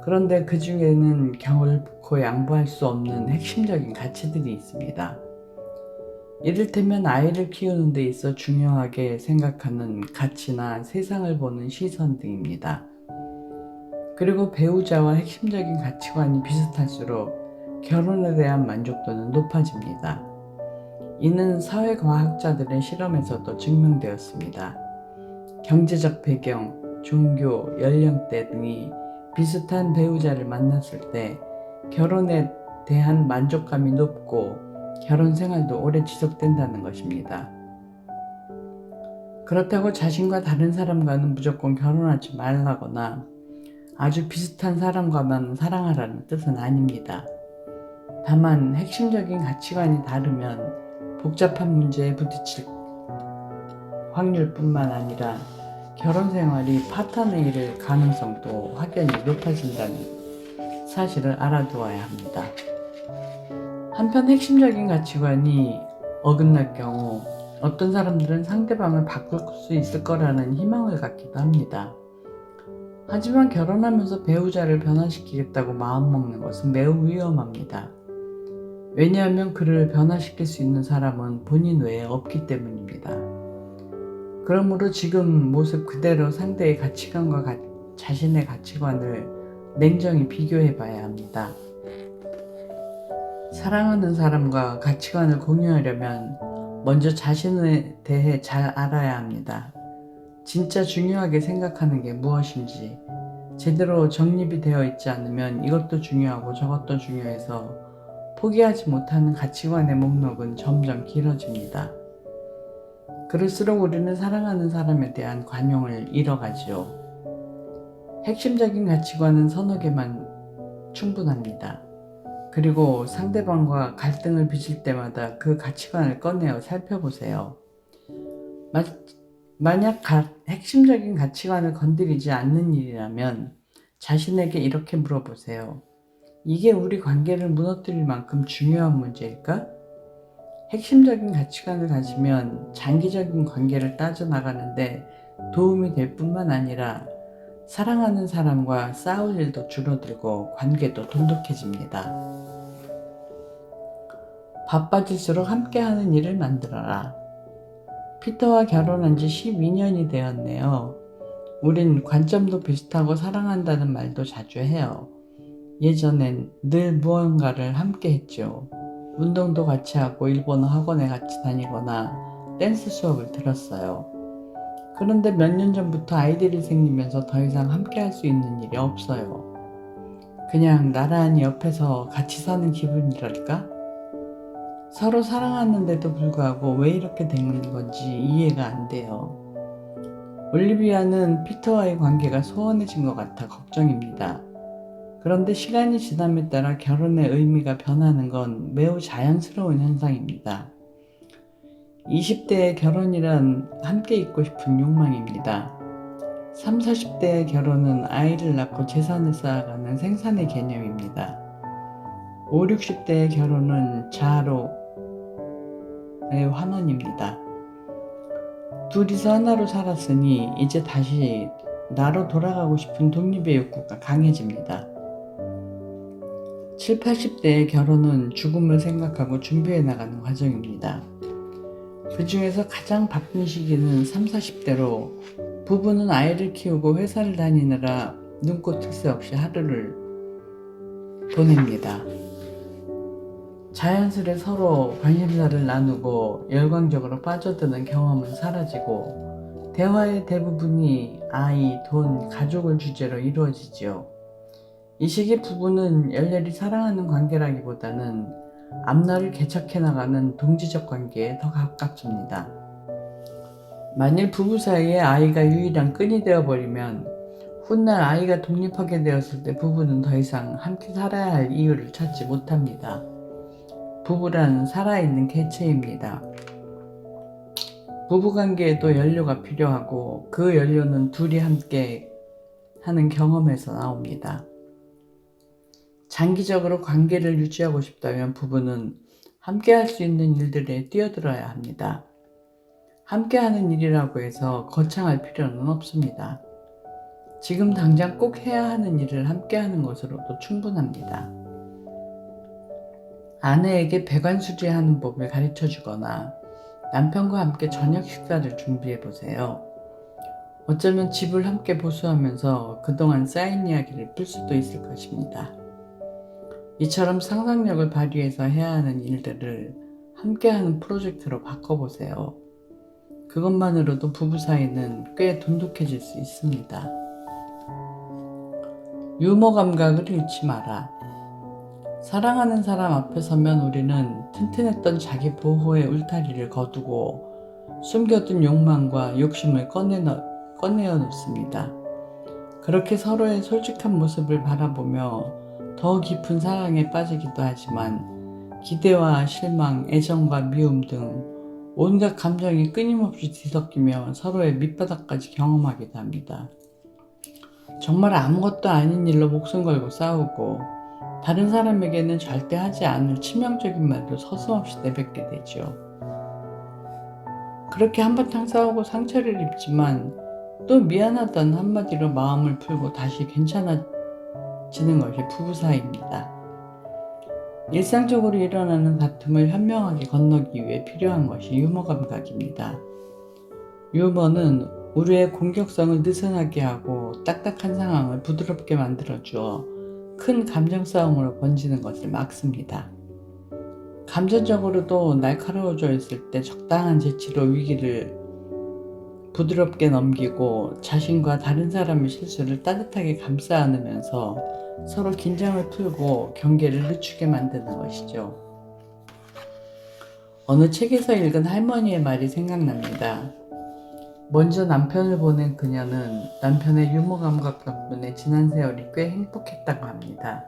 그런데 그 중에는 결코 양보할 수 없는 핵심적인 가치들이 있습니다. 이를테면 아이를 키우는 데 있어 중요하게 생각하는 가치나 세상을 보는 시선 등입니다. 그리고 배우자와 핵심적인 가치관이 비슷할수록 결혼에 대한 만족도는 높아집니다. 이는 사회과학자들의 실험에서도 증명되었습니다. 경제적 배경, 종교, 연령대 등이 비슷한 배우자를 만났을 때 결혼에 대한 만족감이 높고 결혼 생활도 오래 지속된다는 것입니다. 그렇다고 자신과 다른 사람과는 무조건 결혼하지 말라거나 아주 비슷한 사람과만 사랑하라는 뜻은 아닙니다. 다만 핵심적인 가치관이 다르면 복잡한 문제에 부딪힐 확률뿐만 아니라 결혼 생활이 파탄을 잃을 가능성도 확연히 높아진다는 사실을 알아두어야 합니다. 한편 핵심적인 가치관이 어긋날 경우 어떤 사람들은 상대방을 바꿀 수 있을 거라는 희망을 갖기도 합니다. 하지만 결혼하면서 배우자를 변화시키겠다고 마음먹는 것은 매우 위험합니다. 왜냐하면 그를 변화시킬 수 있는 사람은 본인 외에 없기 때문입니다. 그러므로 지금 모습 그대로 상대의 가치관과 자신의 가치관을 냉정히 비교해 봐야 합니다. 사랑하는 사람과 가치관을 공유하려면 먼저 자신에 대해 잘 알아야 합니다. 진짜 중요하게 생각하는 게 무엇인지 제대로 정립이 되어 있지 않으면 이것도 중요하고 저것도 중요해서 포기하지 못하는 가치관의 목록은 점점 길어집니다. 그럴수록 우리는 사랑하는 사람에 대한 관용을 잃어가지요. 핵심적인 가치관은 서너 개만 충분합니다. 그리고 상대방과 갈등을 빚을 때마다 그 가치관을 꺼내어 살펴보세요. 만약 핵심적인 가치관을 건드리지 않는 일이라면 자신에게 이렇게 물어보세요. 이게 우리 관계를 무너뜨릴 만큼 중요한 문제일까? 핵심적인 가치관을 가지면 장기적인 관계를 따져나가는데 도움이 될 뿐만 아니라 사랑하는 사람과 싸울 일도 줄어들고 관계도 돈독해집니다. 바빠질수록 함께하는 일을 만들어라. 피터와 결혼한 지 12년이 되었네요. 우린 관점도 비슷하고 사랑한다는 말도 자주 해요. 예전엔 늘 무언가를 함께 했죠. 운동도 같이 하고 일본어 학원에 같이 다니거나 댄스 수업을 들었어요. 그런데 몇 년 전부터 아이들이 생기면서 더 이상 함께 할 수 있는 일이 없어요. 그냥 나란히 옆에서 같이 사는 기분이랄까? 서로 사랑하는데도 불구하고 왜 이렇게 되는 건지 이해가 안 돼요. 올리비아는 피터와의 관계가 소원해진 것 같아 걱정입니다. 그런데 시간이 지남에 따라 결혼의 의미가 변하는 건 매우 자연스러운 현상입니다. 20대의 결혼이란 함께 있고 싶은 욕망입니다. 30, 40대의 결혼은 아이를 낳고 재산을 쌓아가는 생산의 개념입니다. 5, 60대의 결혼은 자아로의 환원입니다. 둘이서 하나로 살았으니 이제 다시 나로 돌아가고 싶은 독립의 욕구가 강해집니다. 7, 80대의 결혼은 죽음을 생각하고 준비해 나가는 과정입니다. 그 중에서 가장 바쁜 시기는 3, 40대로 부부는 아이를 키우고 회사를 다니느라 눈꽃 뜰새 없이 하루를 보냅니다. 자연스레 서로 관심사를 나누고 열광적으로 빠져드는 경험은 사라지고 대화의 대부분이 아이, 돈, 가족을 주제로 이루어지지요. 이 시기 부부는 열렬히 사랑하는 관계라기보다는 앞날을 개척해 나가는 동지적 관계에 더 가깝습니다. 만일 부부 사이에 아이가 유일한 끈이 되어버리면 훗날 아이가 독립하게 되었을 때 부부는 더 이상 함께 살아야 할 이유를 찾지 못합니다. 부부란 살아있는 개체입니다. 부부관계에도 연료가 필요하고 그 연료는 둘이 함께 하는 경험에서 나옵니다. 장기적으로 관계를 유지하고 싶다면 부부는 함께 할 수 있는 일들에 뛰어들어야 합니다. 함께 하는 일이라고 해서 거창할 필요는 없습니다. 지금 당장 꼭 해야 하는 일을 함께 하는 것으로도 충분합니다. 아내에게 배관수리하는 법을 가르쳐 주거나 남편과 함께 저녁 식사를 준비해 보세요. 어쩌면 집을 함께 보수하면서 그동안 쌓인 이야기를 풀 수도 있을 것입니다. 이처럼 상상력을 발휘해서 해야 하는 일들을 함께하는 프로젝트로 바꿔보세요. 그것만으로도 부부 사이는 꽤 돈독해질 수 있습니다. 유머 감각을 잃지 마라. 사랑하는 사람 앞에 서면 우리는 튼튼했던 자기 보호의 울타리를 거두고 숨겨둔 욕망과 욕심을 꺼내어 놓습니다. 그렇게 서로의 솔직한 모습을 바라보며 더 깊은 사랑에 빠지기도 하지만 기대와 실망, 애정과 미움 등 온갖 감정이 끊임없이 뒤섞이며 서로의 밑바닥까지 경험하기도 합니다. 정말 아무것도 아닌 일로 목숨 걸고 싸우고 다른 사람에게는 절대 하지 않을 치명적인 말도 서슴없이 내뱉게 되죠. 그렇게 한바탕 싸우고 상처를 입지만 또 미안하다는 한마디로 마음을 풀고 다시 괜찮아지는 것이 부부 사이입니다. 일상적으로 일어나는 다툼을 현명하게 건너기 위해 필요한 것이 유머 감각입니다. 유머는 우리의 공격성을 느슨하게 하고 딱딱한 상황을 부드럽게 만들어주어 큰 감정 싸움으로 번지는 것을 막습니다. 감정적으로도 날카로워져 있을 때 적당한 재치로 위기를 부드럽게 넘기고 자신과 다른 사람의 실수를 따뜻하게 감싸 안으면서 서로 긴장을 풀고 경계를 늦추게 만드는 것이죠. 어느 책에서 읽은 할머니의 말이 생각납니다. 먼저 남편을 보낸 그녀는 남편의 유머 감각 덕분에 지난 세월이 꽤 행복했다고 합니다.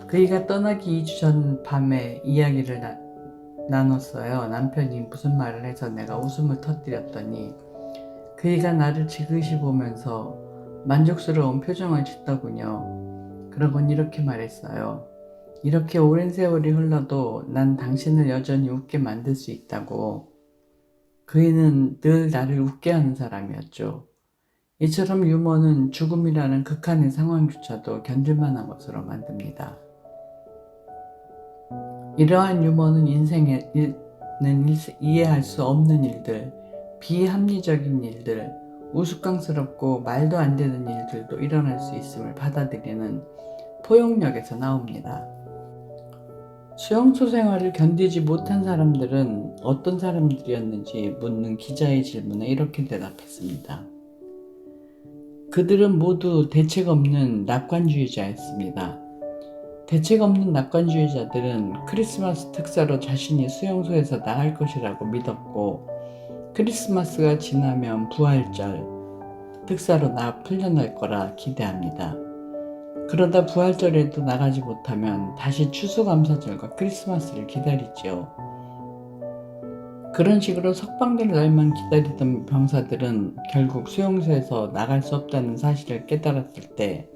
그이가 떠나기 2주 전 밤에 이야기를 나눴어요. 남편이 무슨 말을 해서 내가 웃음을 터뜨렸더니 그이가 나를 지그시 보면서 만족스러운 표정을 짓더군요. 그러곤 이렇게 말했어요. 이렇게 오랜 세월이 흘러도 난 당신을 여전히 웃게 만들 수 있다고. 그이는 늘 나를 웃게 하는 사람이었죠. 이처럼 유머는 죽음이라는 극한의 상황조차도 견딜만한 것으로 만듭니다. 이러한 유머는 인생에는 이해할 수 없는 일들, 비합리적인 일들, 우스꽝스럽고 말도 안 되는 일들도 일어날 수 있음을 받아들이는 포용력에서 나옵니다. 수용소 생활을 견디지 못한 사람들은 어떤 사람들이었는지 묻는 기자의 질문에 이렇게 대답했습니다. 그들은 모두 대책 없는 낙관주의자였습니다. 대책 없는 낙관주의자들은 크리스마스 특사로 자신이 수용소에서 나갈 것이라고 믿었고, 크리스마스가 지나면 부활절 특사로 풀려날 거라 기대합니다. 그러다 부활절에도 나가지 못하면 다시 추수감사절과 크리스마스를 기다리지요. 그런 식으로 석방될 날만 기다리던 병사들은 결국 수용소에서 나갈 수 없다는 사실을 깨달았을 때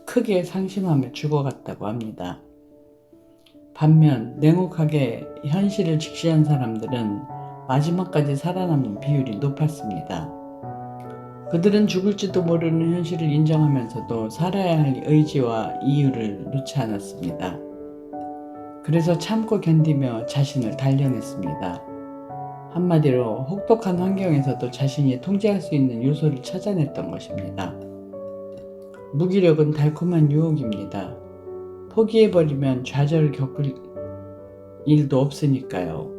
크게 상심하며 죽어갔다고 합니다. 반면 냉혹하게 현실을 직시한 사람들은 마지막까지 살아남는 비율이 높았습니다. 그들은 죽을지도 모르는 현실을 인정하면서도 살아야 할 의지와 이유를 놓지 않았습니다. 그래서 참고 견디며 자신을 단련했습니다. 한마디로 혹독한 환경에서도 자신이 통제할 수 있는 요소를 찾아냈던 것입니다. 무기력은 달콤한 유혹입니다. 포기해버리면 좌절을 겪을 일도 없으니까요.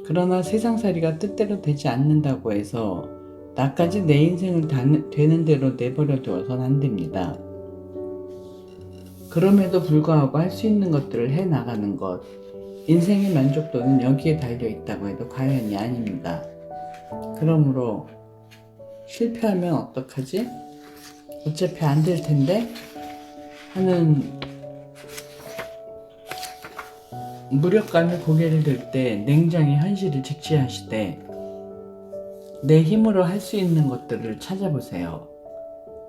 그러나 세상살이가 뜻대로 되지 않는다고 해서 나까지 내 인생을 되는 대로 내버려 두어선 안 됩니다. 그럼에도 불구하고 할 수 있는 것들을 해나가는 것, 인생의 만족도는 여기에 달려 있다고 해도 과연이 아닙니다. 그러므로 실패하면 어떡하지? 어차피 안 될 텐데? 하는 무력감에 고개를 들 때 냉정히 현실을 직시하시되 내 힘으로 할 수 있는 것들을 찾아보세요.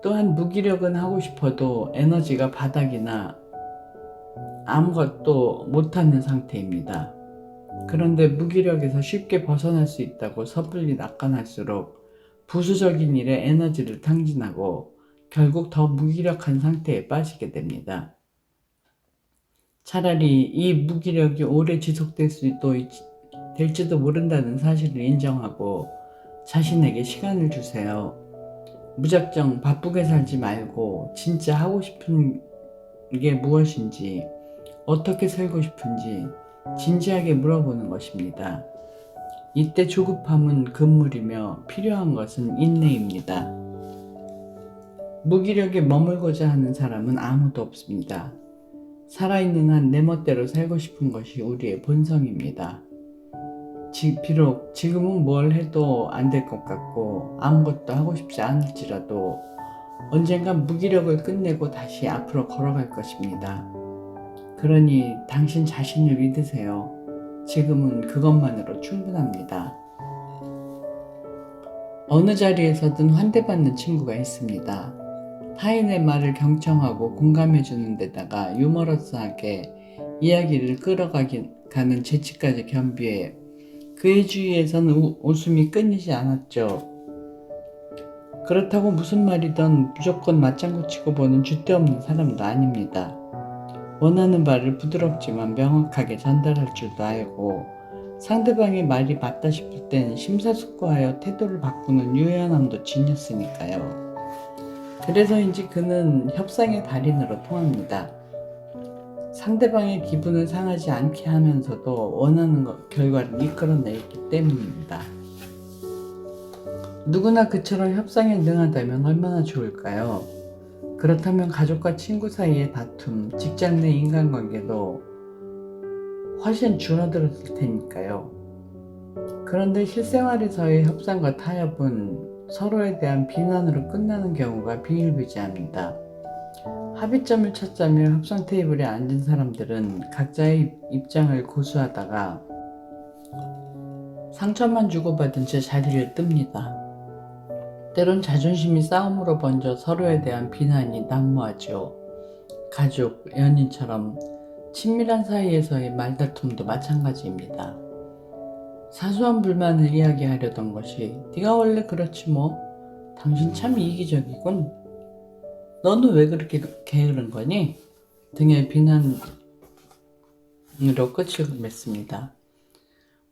또한 무기력은 하고 싶어도 에너지가 바닥이나 아무것도 못하는 상태입니다. 그런데 무기력에서 쉽게 벗어날 수 있다고 섣불리 낙관할수록 부수적인 일에 에너지를 탕진하고 결국 더 무기력한 상태에 빠지게 됩니다. 차라리 이 무기력이 오래 될지도 모른다는 사실을 인정하고 자신에게 시간을 주세요. 무작정 바쁘게 살지 말고 진짜 하고 싶은 게 무엇인지, 어떻게 살고 싶은지 진지하게 물어보는 것입니다. 이때 조급함은 금물이며 필요한 것은 인내입니다. 무기력에 머물고자 하는 사람은 아무도 없습니다. 살아있는 한 내 멋대로 살고 싶은 것이 우리의 본성입니다. 비록 지금은 뭘 해도 안 될 것 같고 아무것도 하고 싶지 않을지라도 언젠간 무기력을 끝내고 다시 앞으로 걸어갈 것입니다. 그러니 당신 자신을 믿으세요. 지금은 그것만으로 충분합니다. 어느 자리에서든 환대받는 친구가 있습니다. 타인의 말을 경청하고 공감해주는 데다가 유머러스하게 이야기를 끌어가는 재치까지 겸비해 그의 주위에서는 웃음이 끊이지 않았죠. 그렇다고 무슨 말이든 무조건 맞장구 치고 보는 줏대없는 사람도 아닙니다. 원하는 바를 부드럽지만 명확하게 전달할 줄도 알고 상대방의 말이 맞다 싶을 땐 심사숙고하여 태도를 바꾸는 유연함도 지녔으니까요. 그래서인지 그는 협상의 달인으로 통합니다. 상대방의 기분을 상하지 않게 하면서도 원하는 결과를 이끌어내기 때문입니다. 누구나 그처럼 협상에 능하다면 얼마나 좋을까요? 그렇다면 가족과 친구 사이의 다툼, 직장 내 인간관계도 훨씬 줄어들었을 테니까요. 그런데 실생활에서의 협상과 타협은 서로에 대한 비난으로 끝나는 경우가 비일비재합니다. 합의점을 찾자며 협상 테이블에 앉은 사람들은 각자의 입장을 고수하다가 상처만 주고받은 채 자리를 뜹니다. 때론 자존심이 싸움으로 번져 서로에 대한 비난이 난무하죠. 가족, 연인처럼 친밀한 사이에서의 말다툼도 마찬가지입니다. 사소한 불만을 이야기하려던 것이 네가 원래 그렇지 뭐, 당신 참 이기적이군, 너는 왜 그렇게 게으른 거니? 등의 비난으로 끝을 맺습니다.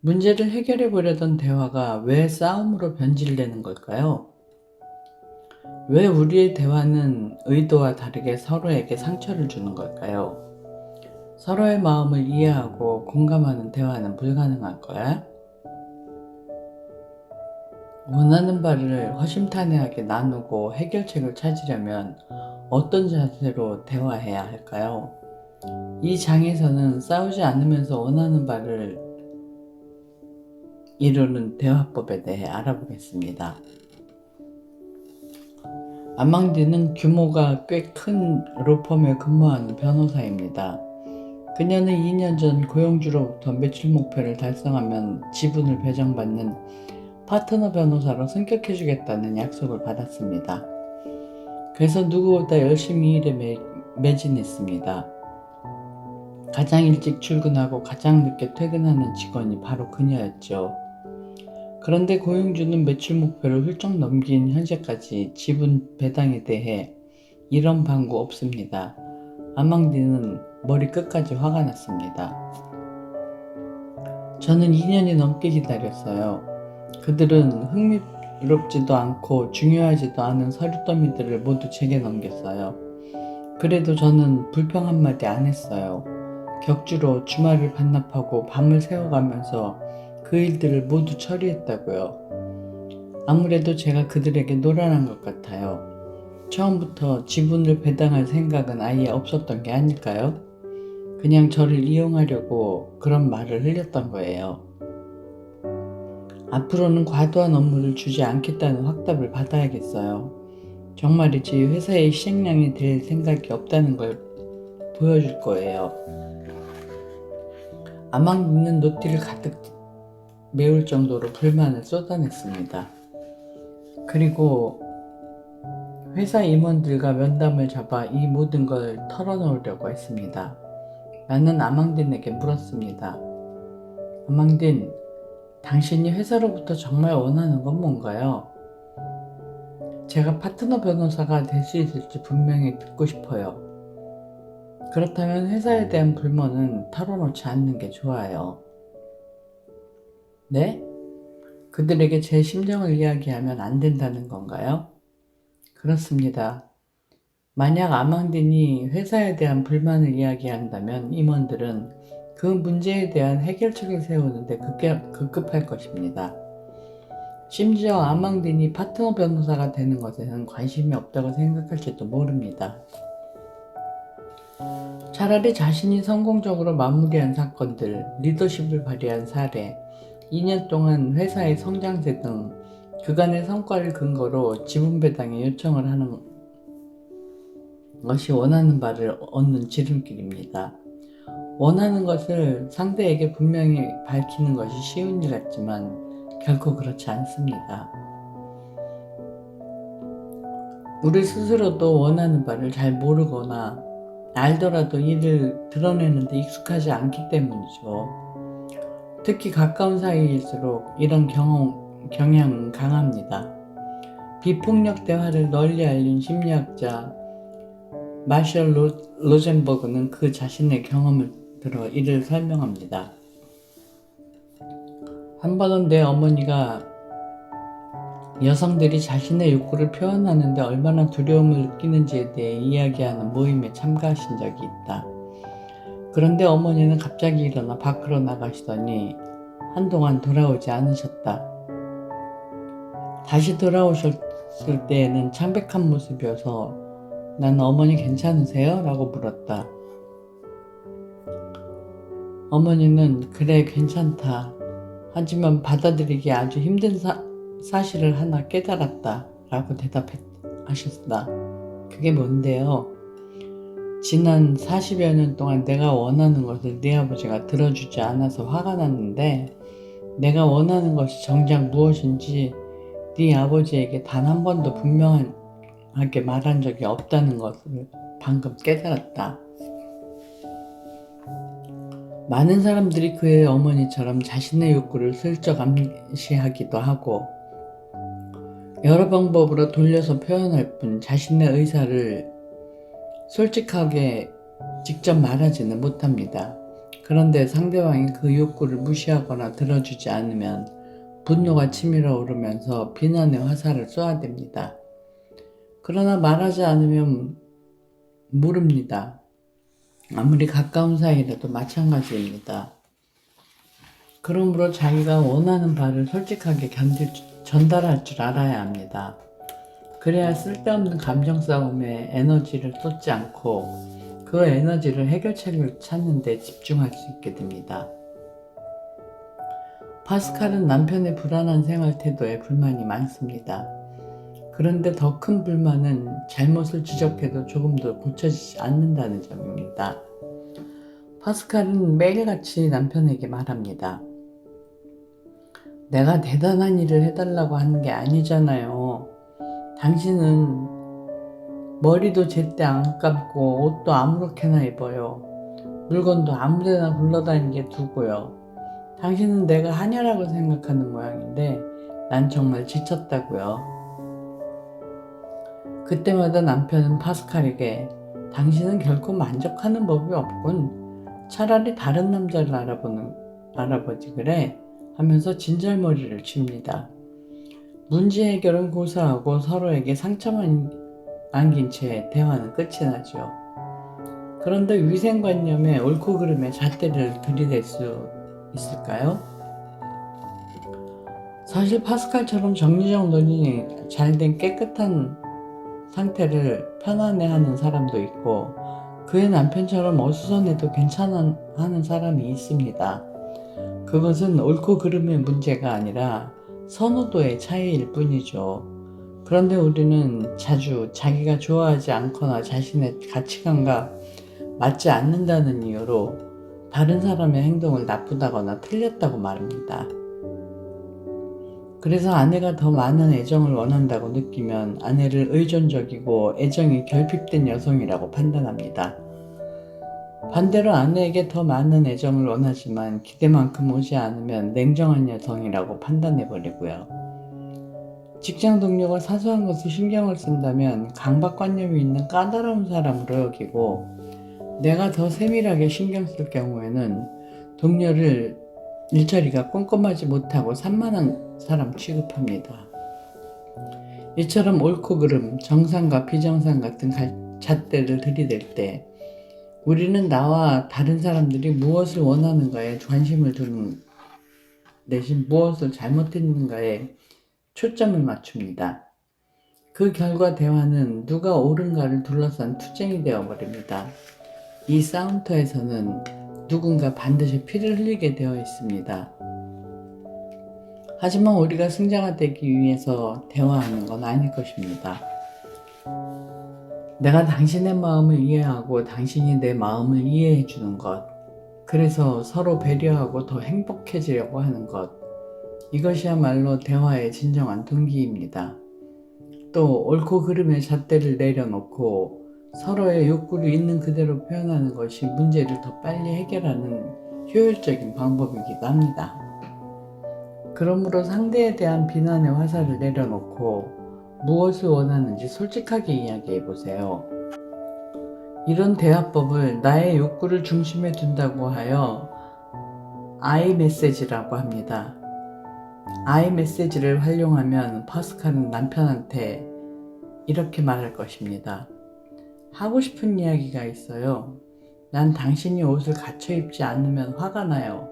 문제를 해결해 보려던 대화가 왜 싸움으로 변질되는 걸까요? 왜 우리의 대화는 의도와 다르게 서로에게 상처를 주는 걸까요? 서로의 마음을 이해하고 공감하는 대화는 불가능할 거야? 원하는 바를 허심탄회하게 나누고 해결책을 찾으려면 어떤 자세로 대화해야 할까요? 이 장에서는 싸우지 않으면서 원하는 바를 이루는 대화법에 대해 알아보겠습니다. 아망디는 규모가 꽤 큰 로펌에 근무하는 변호사입니다. 그녀는 2년 전 고용주로부터 매출 목표를 달성하면 지분을 배정받는 파트너 변호사로 승격해주겠다는 약속을 받았습니다. 그래서 누구보다 열심히 일에 매진했습니다. 가장 일찍 출근하고 가장 늦게 퇴근하는 직원이 바로 그녀였죠. 그런데 고용주는 매출 목표를 훌쩍 넘긴 현재까지 지분 배당에 대해 이런 방구 없습니다. 아망디는 머리 끝까지 화가 났습니다. 저는 2년이 넘게 기다렸어요. 그들은 흥미롭지도 않고 중요하지도 않은 서류 더미들을 모두 제게 넘겼어요. 그래도 저는 불평 한마디 안 했어요. 격주로 주말을 반납하고 밤을 새워가면서 그 일들을 모두 처리했다고요. 아무래도 제가 그들에게 노란한 것 같아요. 처음부터 지분을 배당할 생각은 아예 없었던 게 아닐까요? 그냥 저를 이용하려고 그런 말을 흘렸던 거예요. 앞으로는 과도한 업무를 주지 않겠다는 확답을 받아야겠어요. 정말이지 회사의 시행령이 될 생각이 없다는 걸 보여줄 거예요. 아망디는 노티를 가득 메울 정도로 불만을 쏟아냈습니다. 그리고 회사 임원들과 면담을 잡아 이 모든 걸 털어놓으려고 했습니다. 나는 아망딘에게 물었습니다. 아망딘, 당신이 회사로부터 정말 원하는 건 뭔가요? 제가 파트너 변호사가 될 수 있을지 분명히 듣고 싶어요. 그렇다면 회사에 대한 불만은 털어놓지 않는 게 좋아요. 네? 그들에게 제 심정을 이야기하면 안 된다는 건가요? 그렇습니다. 만약 아망딘이 회사에 대한 불만을 이야기한다면 임원들은 그 문제에 대한 해결책을 세우는데 급급할 것입니다. 심지어 아망딘이 파트너 변호사가 되는 것에는 관심이 없다고 생각할지도 모릅니다. 차라리 자신이 성공적으로 마무리한 사건들, 리더십을 발휘한 사례, 2년 동안 회사의 성장세 등 그간의 성과를 근거로 지분 배당에 요청을 하는 것이 원하는 바를 얻는 지름길입니다. 원하는 것을 상대에게 분명히 밝히는 것이 쉬운 일 같지만 결코 그렇지 않습니다. 우리 스스로도 원하는 바를 잘 모르거나 알더라도 이를 드러내는데 익숙하지 않기 때문이죠. 특히 가까운 사이일수록 이런 경향은 강합니다. 비폭력 대화를 널리 알린 심리학자 마셜 로젠버그는 그 자신의 경험을 들어 이를 설명합니다. 한 번은 내 어머니가 여성들이 자신의 욕구를 표현하는데 얼마나 두려움을 느끼는지에 대해 이야기하는 모임에 참가하신 적이 있다. 그런데 어머니는 갑자기 일어나 밖으로 나가시더니 한동안 돌아오지 않으셨다. 다시 돌아오셨을 때에는 창백한 모습이어서 난 어머니 괜찮으세요? 라고 물었다. 어머니는 그래 괜찮다. 하지만 받아들이기 아주 힘든 사실을 하나 깨달았다. 라고 대답하셨다. 그게 뭔데요? 지난 40여 년 동안 내가 원하는 것을 네 아버지가 들어주지 않아서 화가 났는데 내가 원하는 것이 정작 무엇인지 네 아버지에게 단 한 번도 분명하게 말한 적이 없다는 것을 방금 깨달았다. 많은 사람들이 그의 어머니처럼 자신의 욕구를 슬쩍 암시하기도 하고 여러 방법으로 돌려서 표현할 뿐 자신의 의사를 솔직하게 직접 말하지는 못합니다. 그런데 상대방이 그 욕구를 무시하거나 들어주지 않으면 분노가 치밀어 오르면서 비난의 화살을 쏘아댑니다. 그러나 말하지 않으면 모릅니다. 아무리 가까운 사이라도 마찬가지입니다. 그러므로 자기가 원하는 바를 솔직하게 전달할 줄 알아야 합니다. 그래야 쓸데없는 감정 싸움에 에너지를 쏟지 않고 그 에너지를 해결책을 찾는 데 집중할 수 있게 됩니다. 파스칼은 남편의 불안한 생활 태도에 불만이 많습니다. 그런데 더 큰 불만은 잘못을 지적해도 조금도 고쳐지지 않는다는 점입니다. 파스칼은 매일같이 남편에게 말합니다. 내가 대단한 일을 해달라고 하는 게 아니잖아요. 당신은 머리도 제때 안 감고 옷도 아무렇게나 입어요. 물건도 아무데나 굴러다니게 두고요. 당신은 내가 하냐라고 생각하는 모양인데 난 정말 지쳤다고요. 그때마다 남편은 파스칼에게 당신은 결코 만족하는 법이 없군. 차라리 다른 남자를 알아보지 그래 하면서 진절머리를 칩니다. 문제 해결은 고사하고 서로에게 상처만 안긴 채 대화는 끝이 나죠. 그런데 위생관념에 옳고 그름의 잣대를 들이댈 수 있을까요? 사실 파스칼처럼 정리정돈이 잘된 깨끗한 상태를 편안해하는 사람도 있고 그의 남편처럼 어수선해도 괜찮아하는 사람이 있습니다. 그것은 옳고 그름의 문제가 아니라 선호도의 차이일 뿐이죠. 그런데 우리는 자주 자기가 좋아하지 않거나 자신의 가치관과 맞지 않는다는 이유로 다른 사람의 행동을 나쁘다거나 틀렸다고 말합니다. 그래서 아내가 더 많은 애정을 원한다고 느끼면 아내를 의존적이고 애정이 결핍된 여성이라고 판단합니다. 반대로 아내에게 더 많은 애정을 원하지만 기대만큼 오지 않으면 냉정한 여성이라고 판단해버리고요. 직장 동료가 사소한 것에 신경을 쓴다면 강박관념이 있는 까다로운 사람으로 여기고 내가 더 세밀하게 신경 쓸 경우에는 동료를 일처리가 꼼꼼하지 못하고 산만한 사람 취급합니다. 이처럼 옳고 그름, 정상과 비정상 같은 잣대를 들이댈 때 우리는 나와 다른 사람들이 무엇을 원하는가에 관심을 두는 대신 무엇을 잘못했는가에 초점을 맞춥니다. 그 결과 대화는 누가 옳은가를 둘러싼 투쟁이 되어버립니다. 이 싸움터에서는 누군가 반드시 피를 흘리게 되어 있습니다. 하지만 우리가 승자가 되기 위해서 대화하는 건 아닐 것입니다. 내가 당신의 마음을 이해하고 당신이 내 마음을 이해해 주는 것, 그래서 서로 배려하고 더 행복해지려고 하는 것, 이것이야말로 대화의 진정한 동기입니다. 또 옳고 그름의 잣대를 내려놓고 서로의 욕구를 있는 그대로 표현하는 것이 문제를 더 빨리 해결하는 효율적인 방법이기도 합니다. 그러므로 상대에 대한 비난의 화살을 내려놓고 무엇을 원하는지 솔직하게 이야기해 보세요. 이런 대화법을 나의 욕구를 중심에 둔다고 하여 I 메시지라고 합니다. I 메시지를 활용하면 파스칼은 남편한테 이렇게 말할 것입니다. 하고 싶은 이야기가 있어요. 난 당신이 옷을 갖춰 입지 않으면 화가 나요.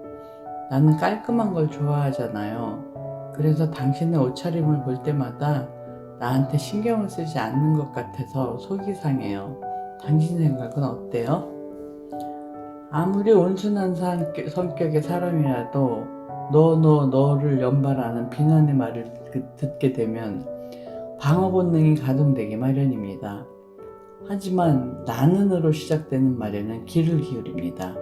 나는 깔끔한 걸 좋아하잖아요. 그래서 당신의 옷차림을 볼 때마다 나한테 신경을 쓰지 않는 것 같아서 속이 상해요. 당신 생각은 어때요? 아무리 온순한 성격의 사람이라도 너를 연발하는 비난의 말을 듣게 되면 방어 본능이 가동되기 마련입니다. 하지만 나는으로 시작되는 말에는 귀를 기울입니다.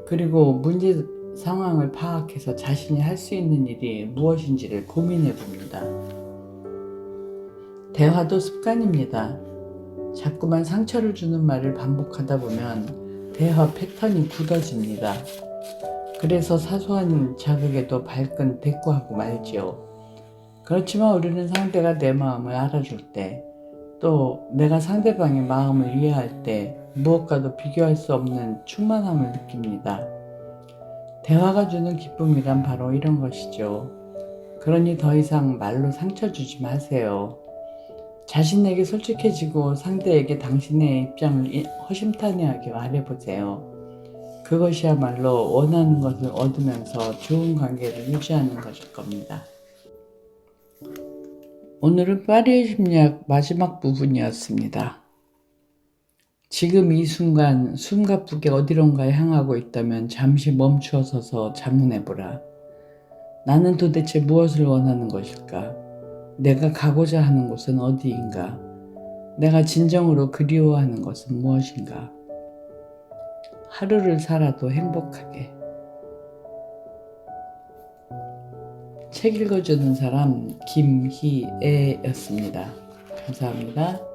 그리고 문제 상황을 파악해서 자신이 할 수 있는 일이 무엇인지를 고민해 봅니다. 대화도 습관입니다. 자꾸만 상처를 주는 말을 반복하다 보면 대화 패턴이 굳어집니다. 그래서 사소한 자극에도 발끈 대꾸하고 말지요. 그렇지만 우리는 상대가 내 마음을 알아줄 때, 또 내가 상대방의 마음을 이해할 때 무엇과도 비교할 수 없는 충만함을 느낍니다. 대화가 주는 기쁨이란 바로 이런 것이죠. 그러니 더 이상 말로 상처 주지 마세요. 자신에게 솔직해지고 상대에게 당신의 입장을 허심탄회하게 말해보세요. 그것이야말로 원하는 것을 얻으면서 좋은 관계를 유지하는 것일 겁니다. 오늘은 파리의 심리학 마지막 부분이었습니다. 지금 이 순간 숨가쁘게 어디론가 향하고 있다면 잠시 멈추어 서서 자문해보라. 나는 도대체 무엇을 원하는 것일까? 내가 가고자 하는 곳은 어디인가? 내가 진정으로 그리워하는 것은 무엇인가? 하루를 살아도 행복하게. 책 읽어주는 사람 김희애였습니다. 감사합니다.